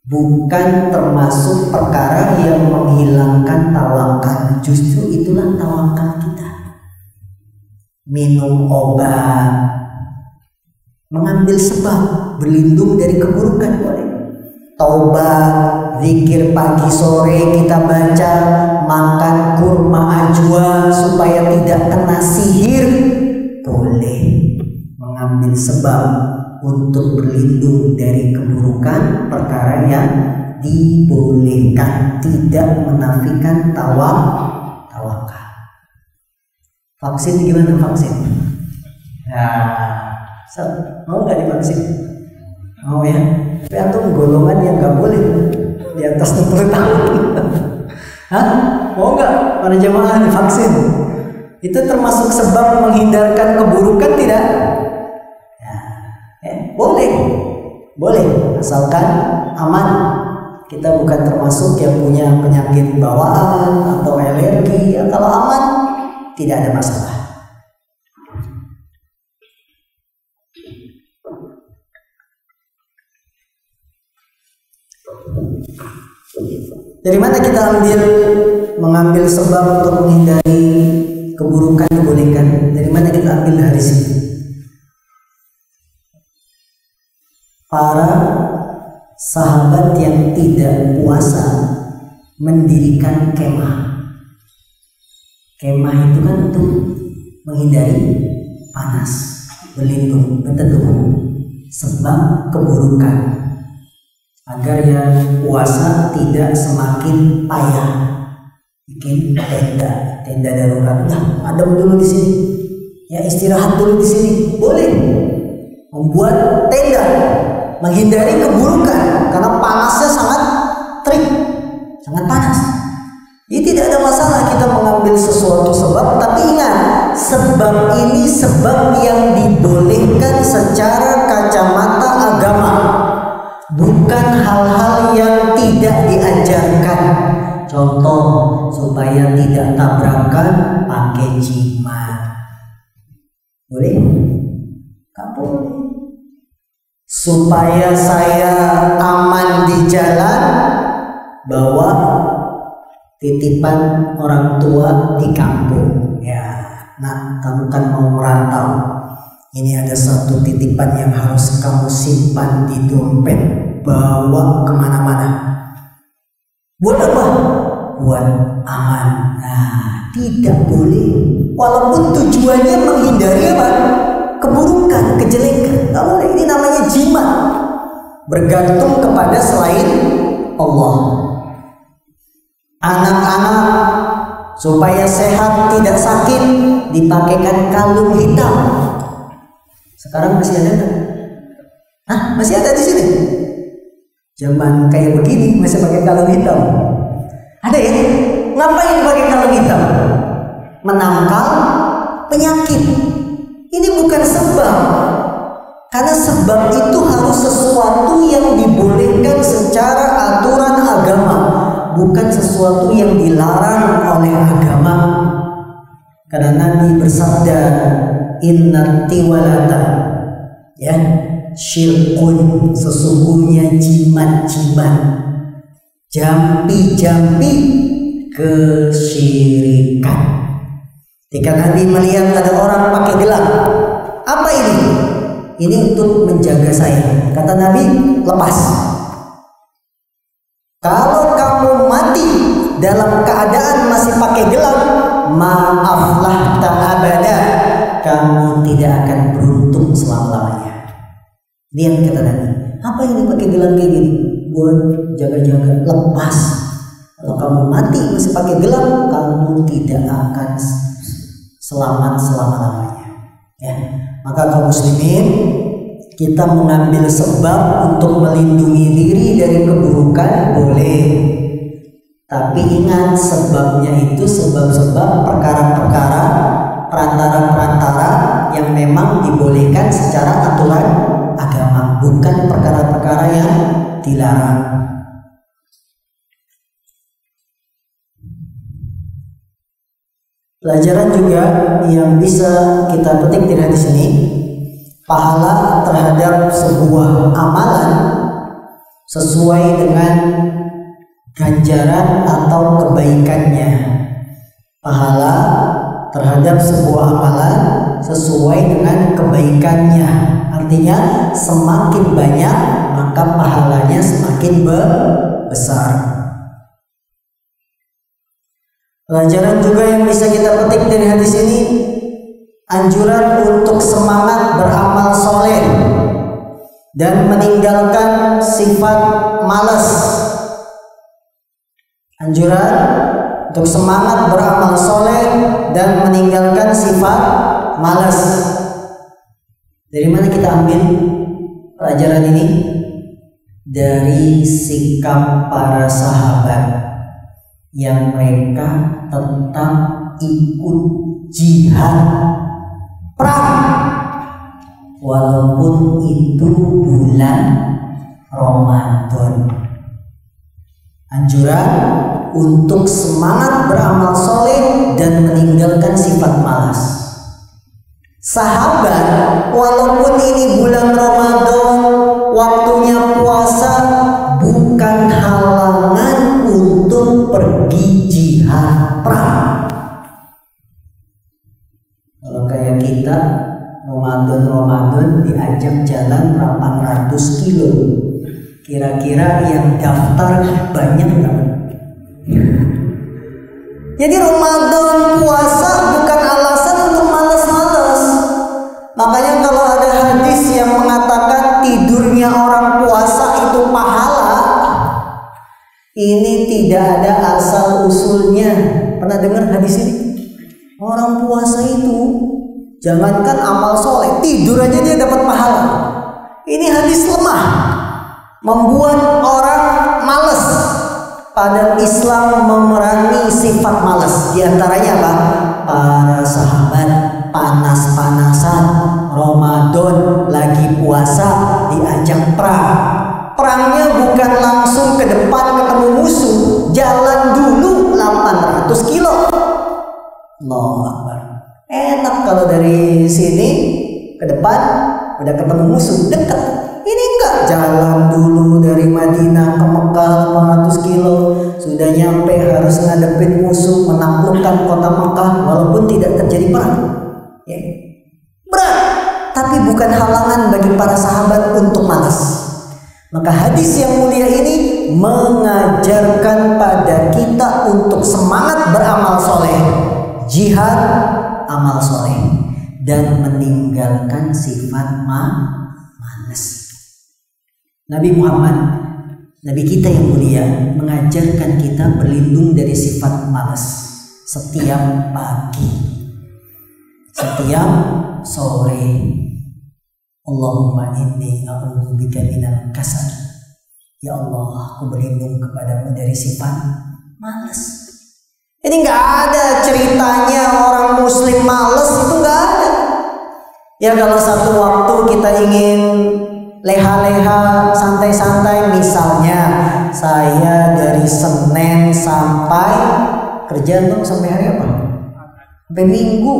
Bukan termasuk perkara yang menghilangkan tawakal. Justru itulah tawakal kita. Minum obat, mengambil sebab berlindung dari keburukan boleh. Taubat, zikir pagi sore kita baca, makan kurma ajwa supaya tidak kena sihir, boleh. Mengambil sebab untuk berlindung dari keburukan, perkara yang dibolehkan, tidak menafikan tawakal. Vaksin gimana vaksin? Mau nggak divaksin? Mau ya? Tapi antum golongan yang nggak boleh di atas 60 tahun. Mau nggak para jemaah divaksin? Itu termasuk sebab menghindarkan keburukan tidak? Boleh, asalkan aman. Kita bukan termasuk yang punya penyakit bawaan atau alergi. Kalau aman, tidak ada masalah. Dari mana kita mengambil sebab untuk menghindari keburukan dibolehkan? Dari mana kita ambil hadis ini? Para sahabat yang tidak puasa mendirikan kemah. Kemah itu kan untuk menghindari panas, berlindung, berteduh, sebab keburukan, agar yang puasa tidak semakin payah. Bikin tenda darurat. Adem dulu di sini, ya istirahat dulu di sini, boleh. Membuat tenda, menghindari keburukan karena panasnya sangat terik, sangat panas. Jadi tidak ada masalah kita mengambil sesuatu sebab, tapi ingat, sebab ini sebab yang dibolehkan secara kacamata agama, bukan hal-hal yang tidak diajarkan. Contoh, supaya tidak tabrakan pakai jimat. Boleh? Gak boleh. Supaya saya aman di jalan, bawa titipan orang tua di kampung. Ya, nah, kamu kan mau merantau. Ini ada satu titipan yang harus kamu simpan di dompet, bawa kemana-mana. Buat apa? Buat aman. Nah, tidak boleh. Walaupun tujuannya menghindari apa? Keburukan, kejelekan. Tak boleh. Ini namanya jimat. Bergantung kepada selain Allah. Anak-anak supaya sehat tidak sakit dipakaikan kalung hitam. Sekarang masih ada kan? Masih ada di sini. Zaman kayak begini masih pakai kalung hitam. Ada ya? Ngapain pakai kalung hitam? Menangkal penyakit. Ini bukan sebab. Karena sebab itu harus sesuatu yang dibolehkan secara aturan agama, bukan sesuatu yang dilarang oleh agama. Karena Nabi bersabda, inna tiwalata, ya, syirkun, sesungguhnya jimat-jimat, jampi-jampi kesyirikan. Ketika Nabi melihat ada orang pakai gelang, apa ini? Ini untuk menjaga saya. Kata Nabi, lepas. Kalau kamu mati dalam keadaan masih pakai gelang, maaflah ta'abada, kamu tidak akan beruntung selama-lamanya. Ini yang kata Nabi. Apa ini pakai gelang kayak gini? Buat jaga-jaga. Lepas. Kalau kamu mati masih pakai gelang, kamu tidak akan selamat selama-lamanya. Ya. Maka kaum muslimin, kita mengambil sebab untuk melindungi diri dari keburukan boleh. Tapi ingat, sebabnya itu sebab-sebab perkara-perkara, perantara-perantara yang memang dibolehkan secara aturan agama, bukan perkara-perkara yang dilarang. Pelajaran juga yang bisa kita petik dari hadis ini, pahala terhadap sebuah amalan sesuai dengan ganjaran atau kebaikannya. Pahala terhadap sebuah amalan sesuai dengan kebaikannya. Artinya semakin banyak maka pahalanya semakin besar. Pelajaran juga yang bisa kita petik dari hadis ini, anjuran untuk semangat beramal soleh dan meninggalkan sifat malas. Anjuran untuk semangat beramal soleh dan meninggalkan sifat malas. Dari mana kita ambil pelajaran ini? Dari sikap para sahabat yang mereka tetap ikut jihad perang walaupun itu bulan Ramadan. Anjuran untuk semangat beramal soleh dan meninggalkan sifat malas. Sahabat, walaupun ini bulan Ramadan, waktunya puasa, bukan halangan untuk pergi jihad perang. Kalau kayak kita, Ramadan diajak jalan 800 kilo. Kira-kira yang daftar banyak nggak? Jadi Ramadan puasa bukan alasan untuk malas-malas. Makanya kalau ada hadis yang mengatakan tidurnya orang puasa itu pahala, ini tidak ada asal usulnya. Pernah dengar hadis ini? Orang puasa itu jangankan amal soleh, tidur aja dia dapat pahala. Ini hadis lemah, membuat orang malas. Padahal Islam memerangi sifat malas. Di antaranya apa? Para sahabat panas-panasan Ramadan lagi puasa diajak perang. Perangnya bukan langsung ke depan ketemu musuh, jalan dulu 800 kilo. Allahu Akbar. Enak kalau dari sini ke depan udah ketemu musuh, dekat. Ini enggak, jalan dulu dari Madinah ke Mekah 500 kilo. Sudah nyampe harus ngadepin musuh, menaklukkan kota Mekah walaupun tidak terjadi perang. Ya. Berat, tapi bukan halangan bagi para sahabat untuk malas. Maka hadis yang mulia ini mengajarkan pada kita untuk semangat beramal soleh, jihad amal soleh, dan meninggalkan sifat malas. Nabi Muhammad, Nabi kita yang mulia, mengajarkan kita berlindung dari sifat malas setiap pagi, setiap sore. Allahumma inni a'udzubika minal kasal. Ya Allah, aku berlindung kepadamu dari sifat malas. Ini nggak ada ceritanya orang muslim malas, itu nggak ada. Ya kalau satu waktu kita ingin leha-leha, santai-santai, misalnya saya dari Senin sampai kerja tuh sampai hari apa? Sampai Minggu.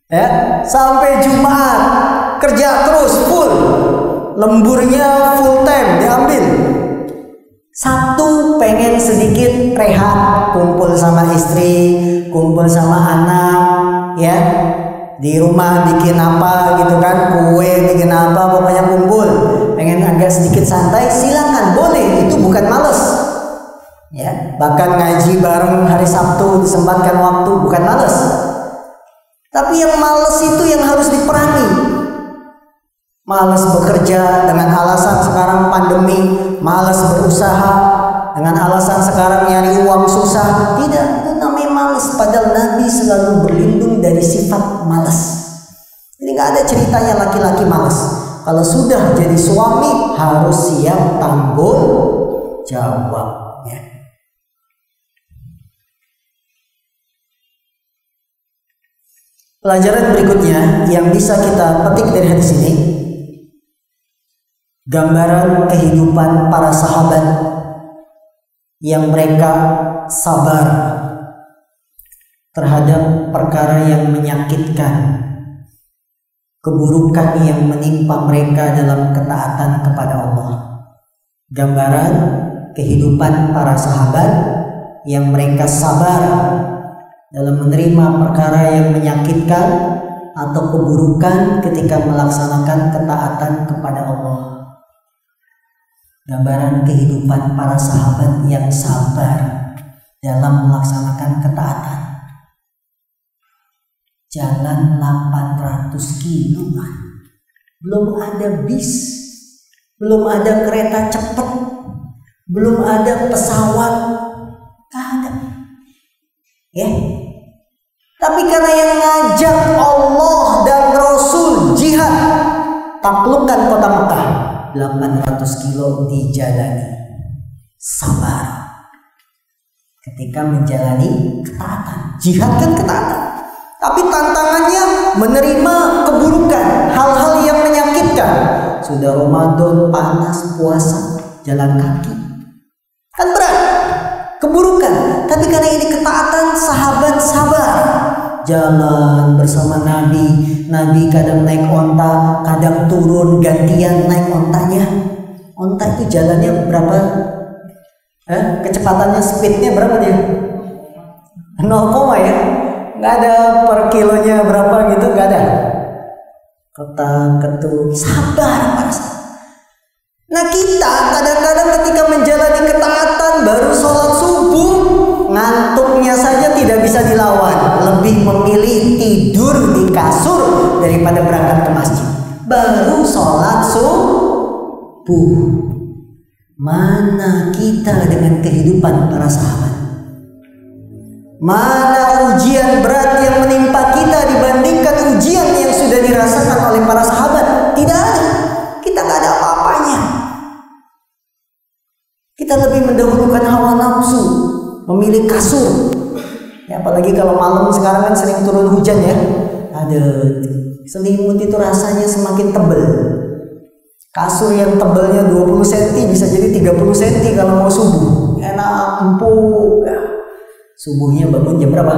Ya, sampai Jumat kerja terus full, lemburnya full time diambil. Sabtu pengen sedikit rehat, kumpul sama istri, kumpul sama anak, ya. Di rumah bikin apa gitu kan, kue, bikin apa, pokoknya kumpul. Pengen agak sedikit santai, silakan, boleh, itu bukan males. Ya, bahkan ngaji bareng hari Sabtu disempatkan waktu, bukan males. Tapi yang males itu yang harus diperangi. Males bekerja dengan alasan sekarang pandemi, males berusaha dengan alasan sekarang nyari uang susah. Tidak, itu namanya males. Padahal Nabi selalu berlindung dari sifat malas. Jadi nggak ada ceritanya laki-laki malas. Kalau sudah jadi suami harus siap tanggung jawabnya. Pelajaran berikutnya yang bisa kita petik dari hadis ini, gambaran kehidupan para sahabat yang mereka sabar terhadap perkara yang menyakitkan, keburukan yang menimpa mereka dalam ketaatan kepada Allah. Gambaran kehidupan para sahabat yang mereka sabar dalam menerima perkara yang menyakitkan atau keburukan ketika melaksanakan ketaatan kepada Allah. Gambaran kehidupan para sahabat yang sabar dalam melaksanakan ketaatan. Jalan 800 kilo, belum ada bis, belum ada kereta cepat, belum ada pesawat, gak ada. Ya. Tapi karena yang ngajak Allah dan Rasul jihad, taklukkan kota Mekah, 800 kilo dijalani, sabar ketika menjalani ketaatan. Jihad kan ketaatan, tapi tantangannya menerima keburukan, hal-hal yang menyakitkan. Sudah Ramadan, panas, puasa, jalan kaki, kan berat, keburukan. Tapi karena ini ketaatan, sahabat sabar, jalan bersama Nabi. Nabi kadang naik onta, kadang turun, gantian naik ontanya. Onta itu jalannya berapa? Kecepatannya, speednya berapa dia? 0, ya? Nggak ada per kilonya berapa gitu, nggak ada. Ketuk, sabar para sahabat. Nah kita kadang-kadang ketika menjalani ketaatan, baru sholat subuh, ngantuknya saja tidak bisa dilawan, lebih memilih tidur di kasur daripada berangkat ke masjid. Baru sholat subuh. Mana kita dengan kehidupan para sahabat? Mana ujian berat yang menimpa kita dibandingkan ujian yang sudah dirasakan oleh para sahabat? Tidak ada. Kita nggak ada apa-apanya. Kita lebih mendahulukan hawa nafsu, memilih kasur. Ya, apalagi kalau malam sekarang kan sering turun hujan ya. Ada selimut itu rasanya semakin tebal. Kasur yang tebalnya 20 cm bisa jadi 30 cm kalau mau subuh. Enak, empuk. Subuhnya bangun jam berapa?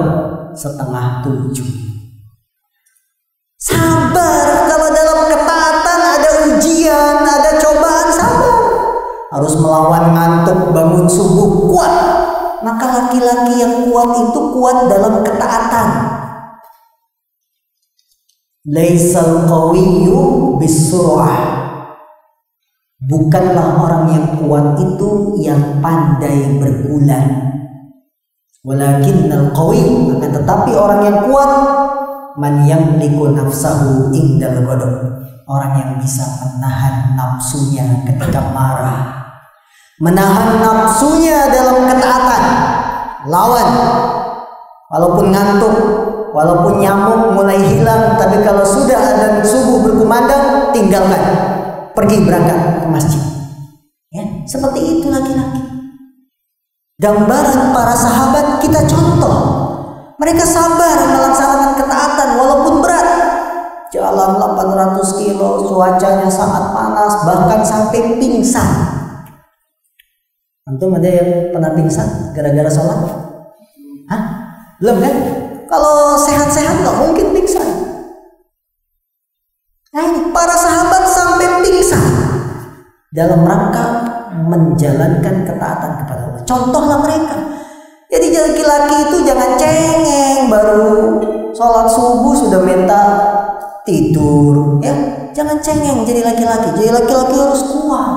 6:30. Sabar, kalau dalam ketaatan ada ujian, ada cobaan, sabar. Harus melawan ngantuk, bangun subuh, kuat. Maka laki-laki yang kuat itu kuat dalam ketaatan. Laisal qawiyyu bisur'ah. Bukanlah orang yang kuat itu yang pandai bergulat. Walakinnal qawi, akan tetapi orang yang kuat, man yamliku nafsahu indal ghadab, orang yang bisa menahan nafsunya ketika marah, menahan nafsunya dalam ketaatan, lawan. Walaupun ngantuk, walaupun nyamuk mulai hilang, tapi kalau sudah adzan subuh berkumandang, tinggalkan, pergi berangkat ke masjid. Ya, seperti itu laki-laki. Gambaran para sahabat kita contoh. Mereka sabar melaksanakan ketaatan walaupun berat. Jalan 800 kilo, cuacanya sangat panas, bahkan sampai pingsan. Antum ada yang pernah pingsan gara-gara sholat? Hah? Belum kan? Kalau sehat-sehat nggak mungkin pingsan. Nah ini para sahabat sampai pingsan dalam rangka menjalankan ketaatan kepada Allah. Contohlah mereka. Ya Jadi laki-laki itu jangan cengeng baru sholat subuh sudah minta tidur, ya. Jangan cengeng jadi laki-laki. Jadi laki-laki harus kuat.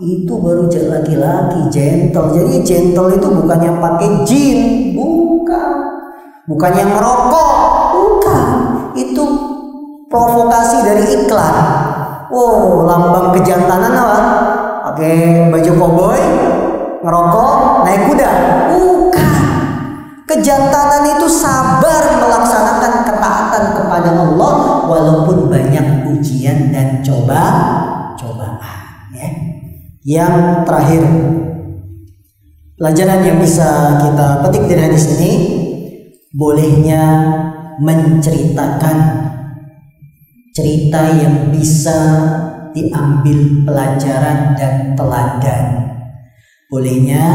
Itu baru jadi laki-laki, gentle. Jadi gentle itu bukan yang pakai jin, bukan. Bukan yang merokok, bukan. Itu provokasi dari iklan. Oh, lambang kejantanan apa? Pakai baju koboi, ngerokok, naik kuda. Bukan. Kejantanan itu sabar melaksanakan ketaatan kepada Allah walaupun banyak ujian dan cobaan, ya. Yang terakhir, pelajaran yang bisa kita petik dari hadis ini, bolehnya menceritakan cerita yang bisa diambil pelajaran dan teladan. Bolehnya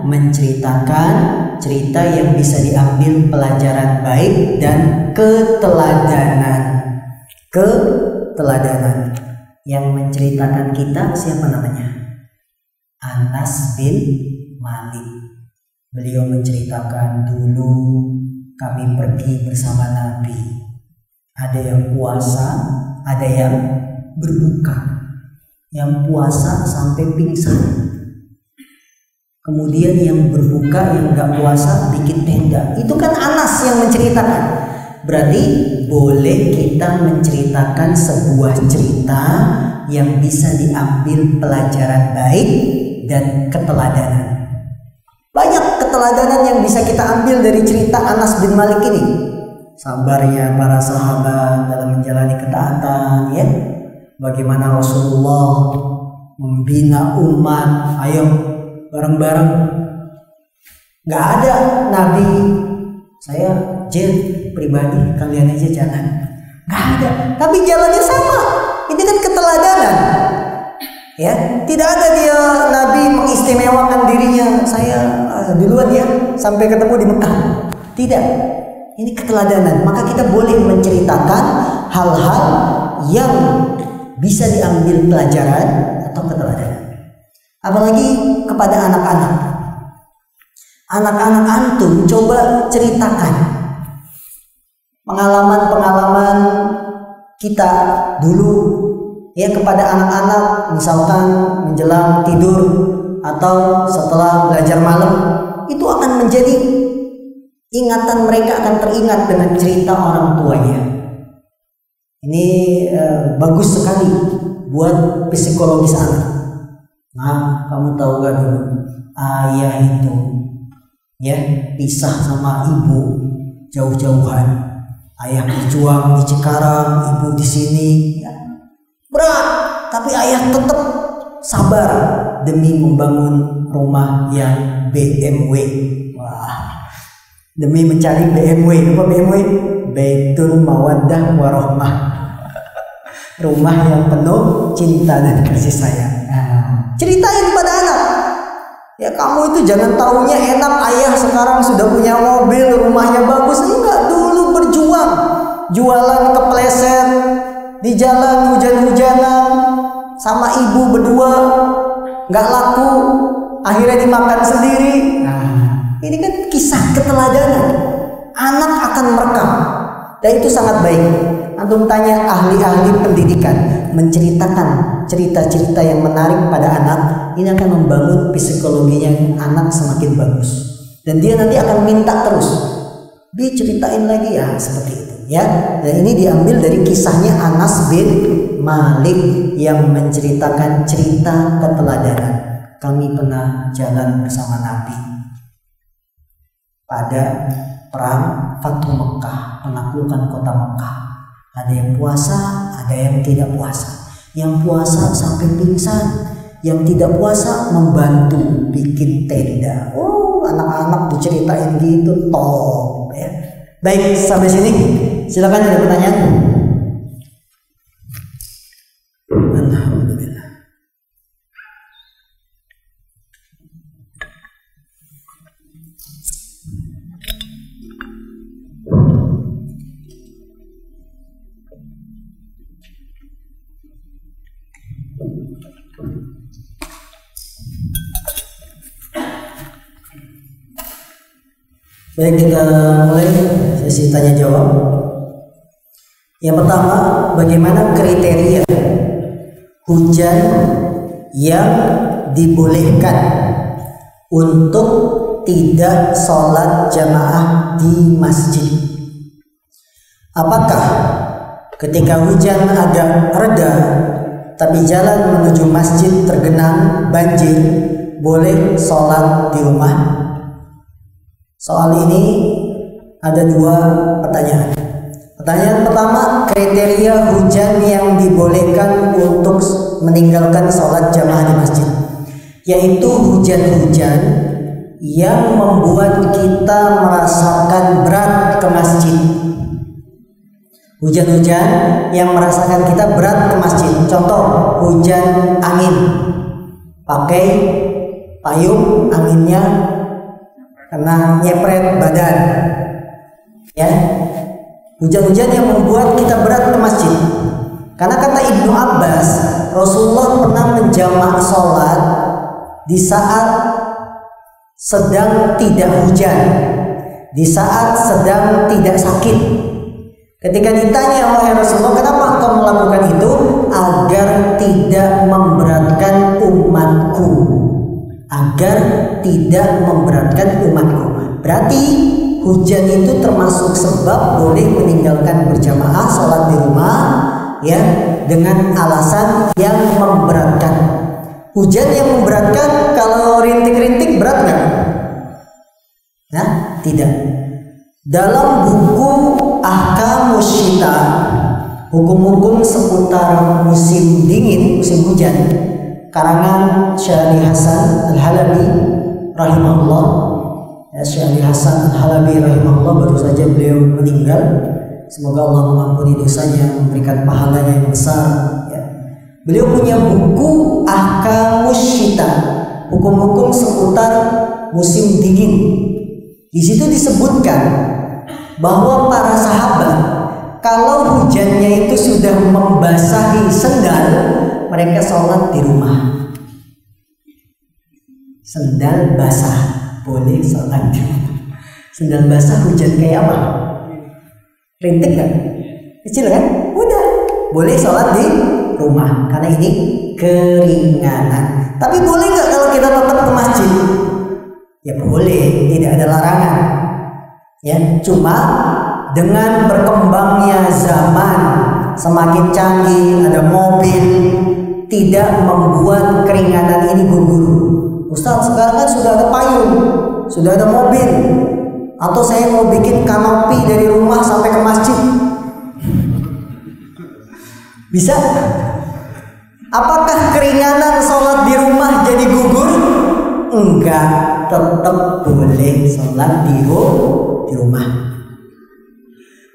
menceritakan cerita yang bisa diambil pelajaran baik dan keteladanan. Keteladanan. Yang menceritakan kita siapa namanya? Anas bin Malik. Beliau menceritakan, dulu kami pergi bersama Nabi. Ada yang puasa, ada yang berbuka. Yang puasa sampai pingsan. Kemudian yang berbuka, yang gak puasa bikin tenda. Itu kan Anas yang menceritakan. Berarti boleh kita menceritakan sebuah cerita yang bisa diambil pelajaran baik dan keteladanan. Banyak keteladanan yang bisa kita ambil dari cerita Anas bin Malik ini. Sabarnya para sahabat dalam menjalani ketaatan, ya. Bagaimana Rasulullah membina umat, ayo bareng-bareng. Gak ada Nabi, saya pribadi, kalian aja jangan. Gak ada, tapi jalannya sama. Ini kan keteladanan, ya. Tidak ada dia Nabi mengistimewakan dirinya, saya duluan ya sampai ketemu di Mekah. Tidak, ini keteladanan. Maka kita boleh menceritakan hal-hal yang bisa diambil pelajaran atau keteladanan. Apalagi kepada anak-anak. Anak-anak antum coba ceritakan pengalaman-pengalaman kita dulu, ya, kepada anak-anak, misalkan menjelang tidur atau setelah belajar malam. Itu akan menjadi ingatan mereka, akan teringat dengan cerita orang tuanya. Ini bagus sekali buat psikologis anak. Nah, kamu tahu gak dulu ayah itu, ya, pisah sama ibu jauh-jauhan. Ayah berjuang di Cikarang, ibu di sini, ya. Berat, tapi ayah tetap sabar demi membangun rumah yang BMW. Wah, demi mencari BMW. Apa BMW? Baitul Mawaddah Warahmah. Rumah yang penuh cinta dan kasih sayang. Nah, ceritain pada anak. Ya, kamu itu jangan taunya enak ayah sekarang sudah punya mobil, rumahnya bagus. Enggak, dulu berjuang, jualan kepleset di jalan hujan-hujanan sama ibu berdua, nggak laku, akhirnya dimakan sendiri. Nah, ini kan kisah keteladanan. Anak akan merekam, dan itu sangat baik. Antum tanya ahli-ahli pendidikan, menceritakan cerita-cerita yang menarik pada anak, ini akan membangun psikologinya anak semakin bagus. Dan dia nanti akan minta terus, diceritain lagi, ya, seperti itu, ya. Dan ini diambil dari kisahnya Anas bin Malik yang menceritakan cerita keteladanan. Kami pernah jalan bersama Nabi pada perang Fathu Mekah, penaklukan kota Mekah. Ada yang puasa, ada yang tidak puasa. Yang puasa sampai pingsan, yang tidak puasa membantu bikin tenda. Oh, anak-anak diceritain gitu, top, ya. Baik, sampai sini. Silakan, ada pertanyaan. Alhamdulillah. Baik, kita mulai sesi tanya jawab. Yang pertama, bagaimana kriteria hujan yang dibolehkan untuk tidak sholat jamaah di masjid? Apakah ketika hujan agak reda tapi jalan menuju masjid tergenang banjir, boleh sholat di rumah? Soal ini ada dua pertanyaan. Pertanyaan pertama, kriteria hujan yang dibolehkan untuk meninggalkan sholat jamaah di masjid, yaitu hujan-hujan yang membuat kita merasakan berat ke masjid. Hujan-hujan yang merasakan kita berat ke masjid. Contoh, hujan angin, pakai payung, anginnya kena nyepret badan, ya. Hujan-hujan yang membuat kita berat ke masjid. Karena kata Ibnu Abbas, Rasulullah pernah menjamak sholat di saat sedang tidak hujan, di saat sedang tidak sakit. Ketika ditanya, wahai Rasulullah, kenapa engkau melakukan itu? Agar tidak memberatkan umatku. Agar tidak memberatkan umatku. Berarti hujan itu termasuk sebab boleh meninggalkan berjamaah sholat di rumah, ya, dengan alasan yang memberatkan. Hujan yang memberatkan, kalau rintik-rintik berat nggak? Nah, tidak. Dalam buku Ahkamus Syita, hukum-hukum seputar musim dingin, musim hujan, karangan Syekh Hasan Al-Halabi rahimahullah. Ya, Syekh Hasan Al-Halabi rahimahullah, baru saja beliau meninggal. Semoga Allah mengampuni dosanya, memberikan pahalanya yang besar, ya. Beliau punya buku Ahkamus Syita, hukum-hukum seputar musim dingin. Di situ disebutkan bahwa para sahabat kalau hujannya itu sudah membasahi sendal, mereka sholat di rumah. Sendal basah boleh sholat di rumah. Sendal basah hujan kayak apa? Rintik kan? Kecil kan? Udah boleh sholat di rumah karena ini keringanan. Tapi boleh nggak kalau kita tetap ke masjid? Ya boleh, tidak ada larangan. Ya, cuma dengan berkembangnya zaman, semakin canggih, ada mobil, tidak membuat keringanan ini gugur. Ustaz, sekarang kan sudah ada payung, sudah ada mobil, atau saya mau bikin kanopi dari rumah sampai ke masjid, bisa? Apakah keringanan sholat di rumah jadi gugur? Enggak, tetap boleh sholat di rumah.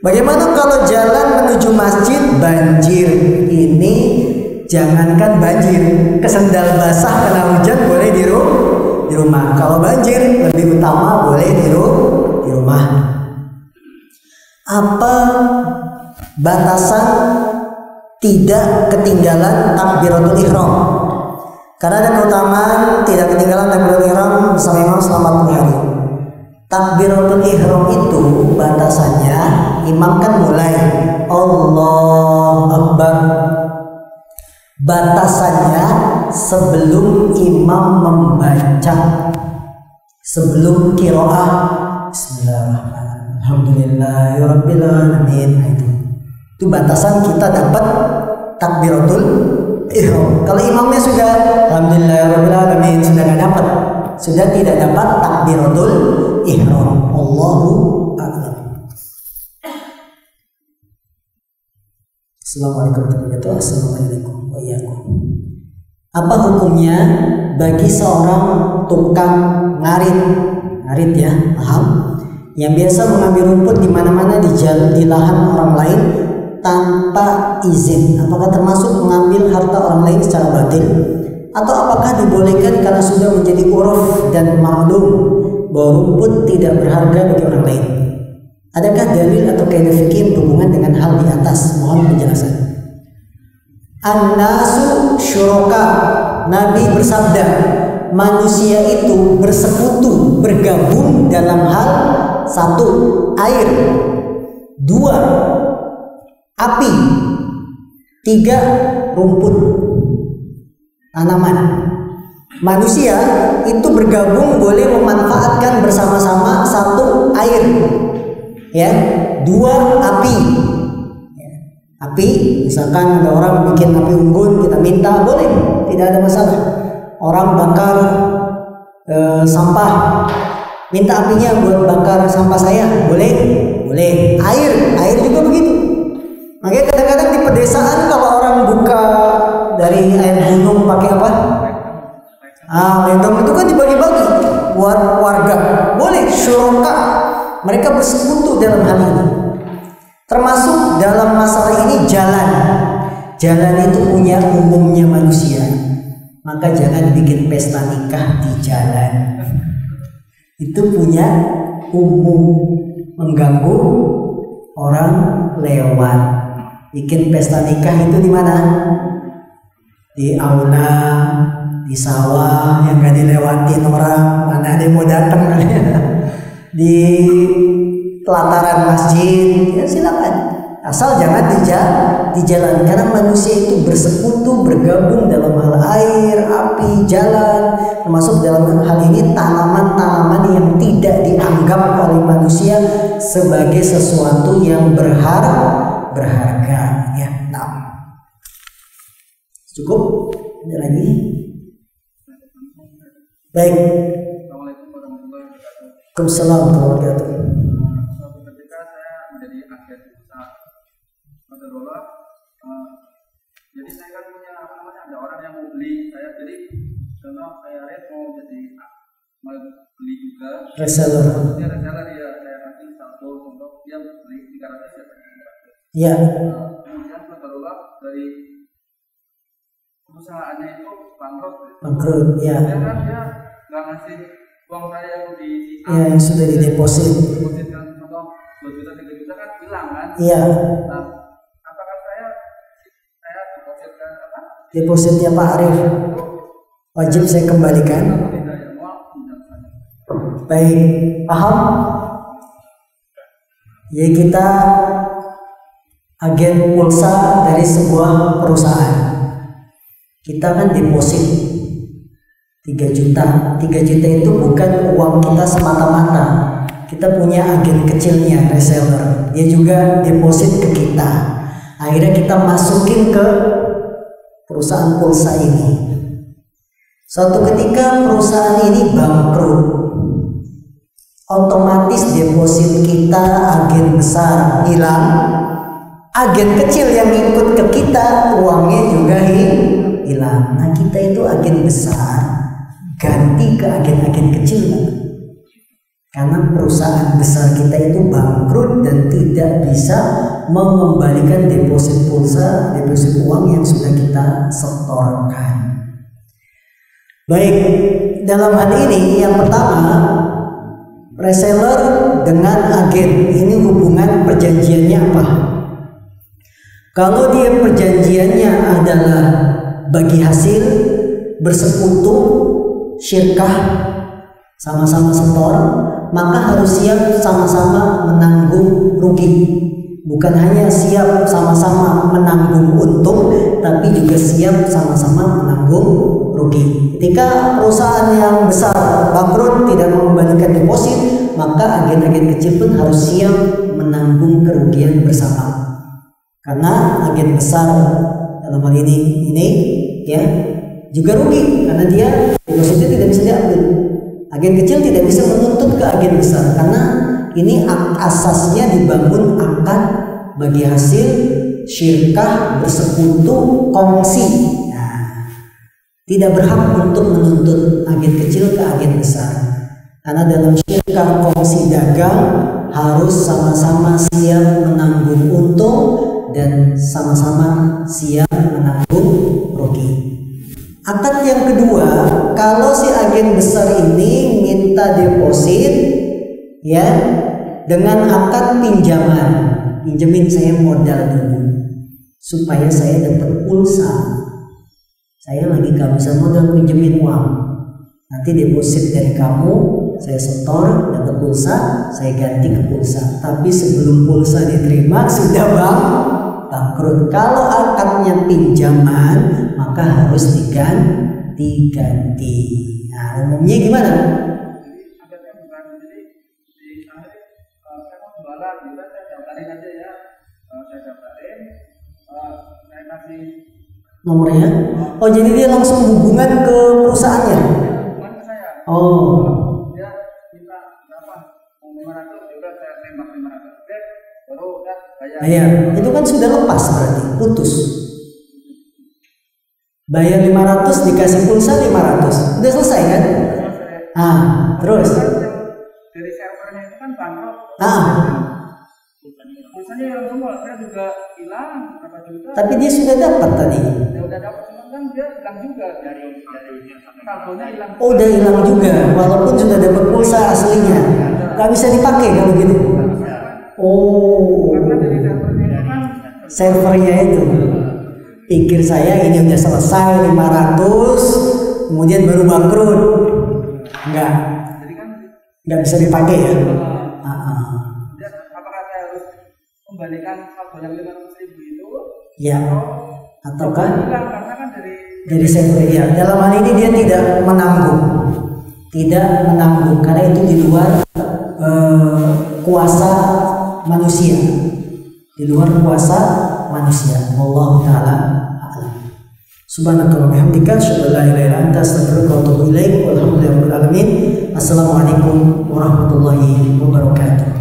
Bagaimana kalau jalan menuju masjid banjir? Ini jangankan banjir, kesendal basah kena hujan boleh di rumah. Kalau banjir lebih utama boleh di rumah. Apa batasan tidak ketinggalan takbiratul ihram? Karena ada keutamaan tidak ketinggalan takbiratul ihram bersama imam selama 10 hari. Takbiratul ihram itu batasannya, imam kan mulai Allahu Akbar. Batasannya sebelum imam membaca, sebelum qiraah Bismillahirrahmanirrahim, Alhamdulillahirabbil alamin. Itu batasan kita dapat takbiratul ihram. Kalau imamnya sudah Alhamdulillahirabbil alamin, sudah nggak dapat, sudah tidak dapat takbiratul ihram. Allahu a'lam. Assalamualaikum warahmatullahi wabarakatuh. Assalamualaikum wa iyyakum. Apa hukumnya bagi seorang tukang ngarit ya, paham? Yang biasa mengambil rumput di mana-mana di jalan, di lahan orang lain tanpa izin? Apakah termasuk mengambil harta orang lain secara batil? Atau apakah dibolehkan karena sudah menjadi uruf dan maklum bahwa rumput tidak berharga bagi orang lain? Adakah dalil atau kaidah fikih berhubungan dengan hal di atas? Mohon penjelasan. An-nasu syuraka. Nabi bersabda, manusia itu bersekutu, bergabung dalam hal Satu, air. Dua, api. Tiga, rumput, tanaman. Manusia itu bergabung boleh memanfaatkan bersama-sama. Satu, air, ya. Dua, api. Api, misalkan ada orang bikin api unggun, kita minta, boleh, tidak ada masalah. Orang bakar sampah, minta apinya buat bakar sampah saya, boleh, boleh. Air juga begitu. Makanya kadang-kadang di pedesaan kalau orang buka dari air gunung pakai apa? Lendong itu kan dibagi-bagi buat warga, boleh. Syuraka, mereka bersekutu dalam hal ini. Termasuk dalam masalah ini jalan itu punya umumnya manusia, maka jangan bikin pesta nikah di jalan. Itu punya umum, mengganggu orang lewat. Bikin pesta nikah itu di mana? Di aula, di sawah yang gak dilewatin orang, mana ada yang mau datang di pelataran masjid, ya silakan, asal jangan di jalan, karena manusia itu bersekutu, bergabung dalam hal air, api, jalan, termasuk dalam hal ini tanaman-tanaman yang tidak dianggap oleh manusia sebagai sesuatu yang berharga, ya. Nah, cukup, ada lagi? Baik. Waalaikumsalam warahmatullahi wabarakatuh. Jadi saya kan punya ada orang yang mau beli saya, jadi contoh saya mau jadi mau beli juga reseller. Dia reseller, dia saya kasih satu contoh, dia beli 300 ya. Iya. Kemudian kebetulan dari perusahaannya itu bangkrut, ya. Dia kan dia nggak ngasih uang saya yang di ya, yang sudah dideposit kan, contoh 2 juta 3 juta kan hilang kan. Iya. Nah, apakah saya depositkan apa? Depositnya Pak Arif wajib saya kembalikan. Baik, paham? Jadi kita agen pulsa dari sebuah perusahaan. Kita kan deposit 3 juta. 3 juta itu bukan uang kita semata-mata. Kita punya agen kecilnya, reseller. Dia juga deposit ke kita. Akhirnya kita masukin ke perusahaan pulsa ini. Suatu ketika perusahaan ini bangkrut, otomatis deposit kita agen besar hilang, agen kecil yang ikut ke kita uangnya juga hilang. Nah, kita itu agen besar ganti ke agen-agen kecil, karena perusahaan besar kita itu bangkrut dan tidak bisa mengembalikan deposit pulsa, deposit uang yang sudah kita setorkan. Baik, dalam hal ini yang pertama, reseller dengan agen ini hubungan perjanjiannya apa? Kalau dia perjanjiannya adalah bagi hasil, bersekutu, syirkah, sama-sama setor, maka harus siap sama-sama menanggung rugi. Bukan hanya siap sama-sama menanggung untung, tapi juga siap sama-sama menanggung rugi. Ketika perusahaan yang besar bangkrut tidak mengembalikan deposit, maka agen-agen kecil pun harus siap menanggung kerugian bersama. Karena agen besar dalam hal ini ya juga rugi, karena dia depositnya tidak bisa diambil. Agen kecil tidak bisa menuntut ke agen besar, karena ini asasnya dibangun akad bagi hasil, syirkah, bersekutu, kongsi. Nah, tidak berhak untuk menuntut agen kecil ke agen besar, karena dalam syirkah kongsi dagang harus sama-sama siap menanggung untung dan sama-sama siap menanggung rugi. Akad yang kedua, kalau si agen besar ini minta deposit ya dengan akad pinjaman, pinjemin saya modal dulu supaya saya dapat pulsa. Saya lagi gak bisa modal, pinjemin uang. Nanti deposit dari kamu saya setor, dapat pulsa, saya ganti ke pulsa. Tapi sebelum pulsa diterima sudah bangkrut. Kalau akadnya pinjaman, maka harus diganti. Nah, umumnya gimana? Jadi akadnya bukan jadi di akhir saya mau jualan, juga saya daftarin aja ya, saya daftarin, saya kasih Nomornya? Oh, jadi dia langsung hubungan ke perusahaannya? hubungan ke saya. Oh. Dia minta berapa? 500, juga saya tembak 500, oke, baru udah bayar. Itu kan sudah lepas berarti, putus. Bayar 500 dikasih pulsa 500, udah selesai kan? Terus? Dari servernya itu kan bangkrut. Pulsanya hilang semua, saya juga hilang berapa juta. Tapi dia sudah dapat tadi. Ya udah dapat, cuma kan dia hilang juga dari saldonya hilang. Oh, udah hilang juga, walaupun sudah dapat pulsa aslinya, nggak bisa dipakai kalau gitu. Oh, Karena dari servernya itu kan servernya itu. Pikir saya ini udah selesai 500, kemudian baru bangkrut. Enggak, jadi kan nggak bisa dipakai ya. dia, apakah saya harus kembalikan saldo yang 500.000 itu? Ya, ataukah Hilang karena kan dari server ya. Dalam hal ini dia tidak menanggung karena itu di luar kuasa manusia, Wallahu taala a'lam. Subhanakallahumma wa bihamdika asyhadu an la ilaha illa anta astaghfiruka wa atubu ilaik. Walhamdulillahirabbil alamin. Assalamualaikum warahmatullahi wabarakatuh.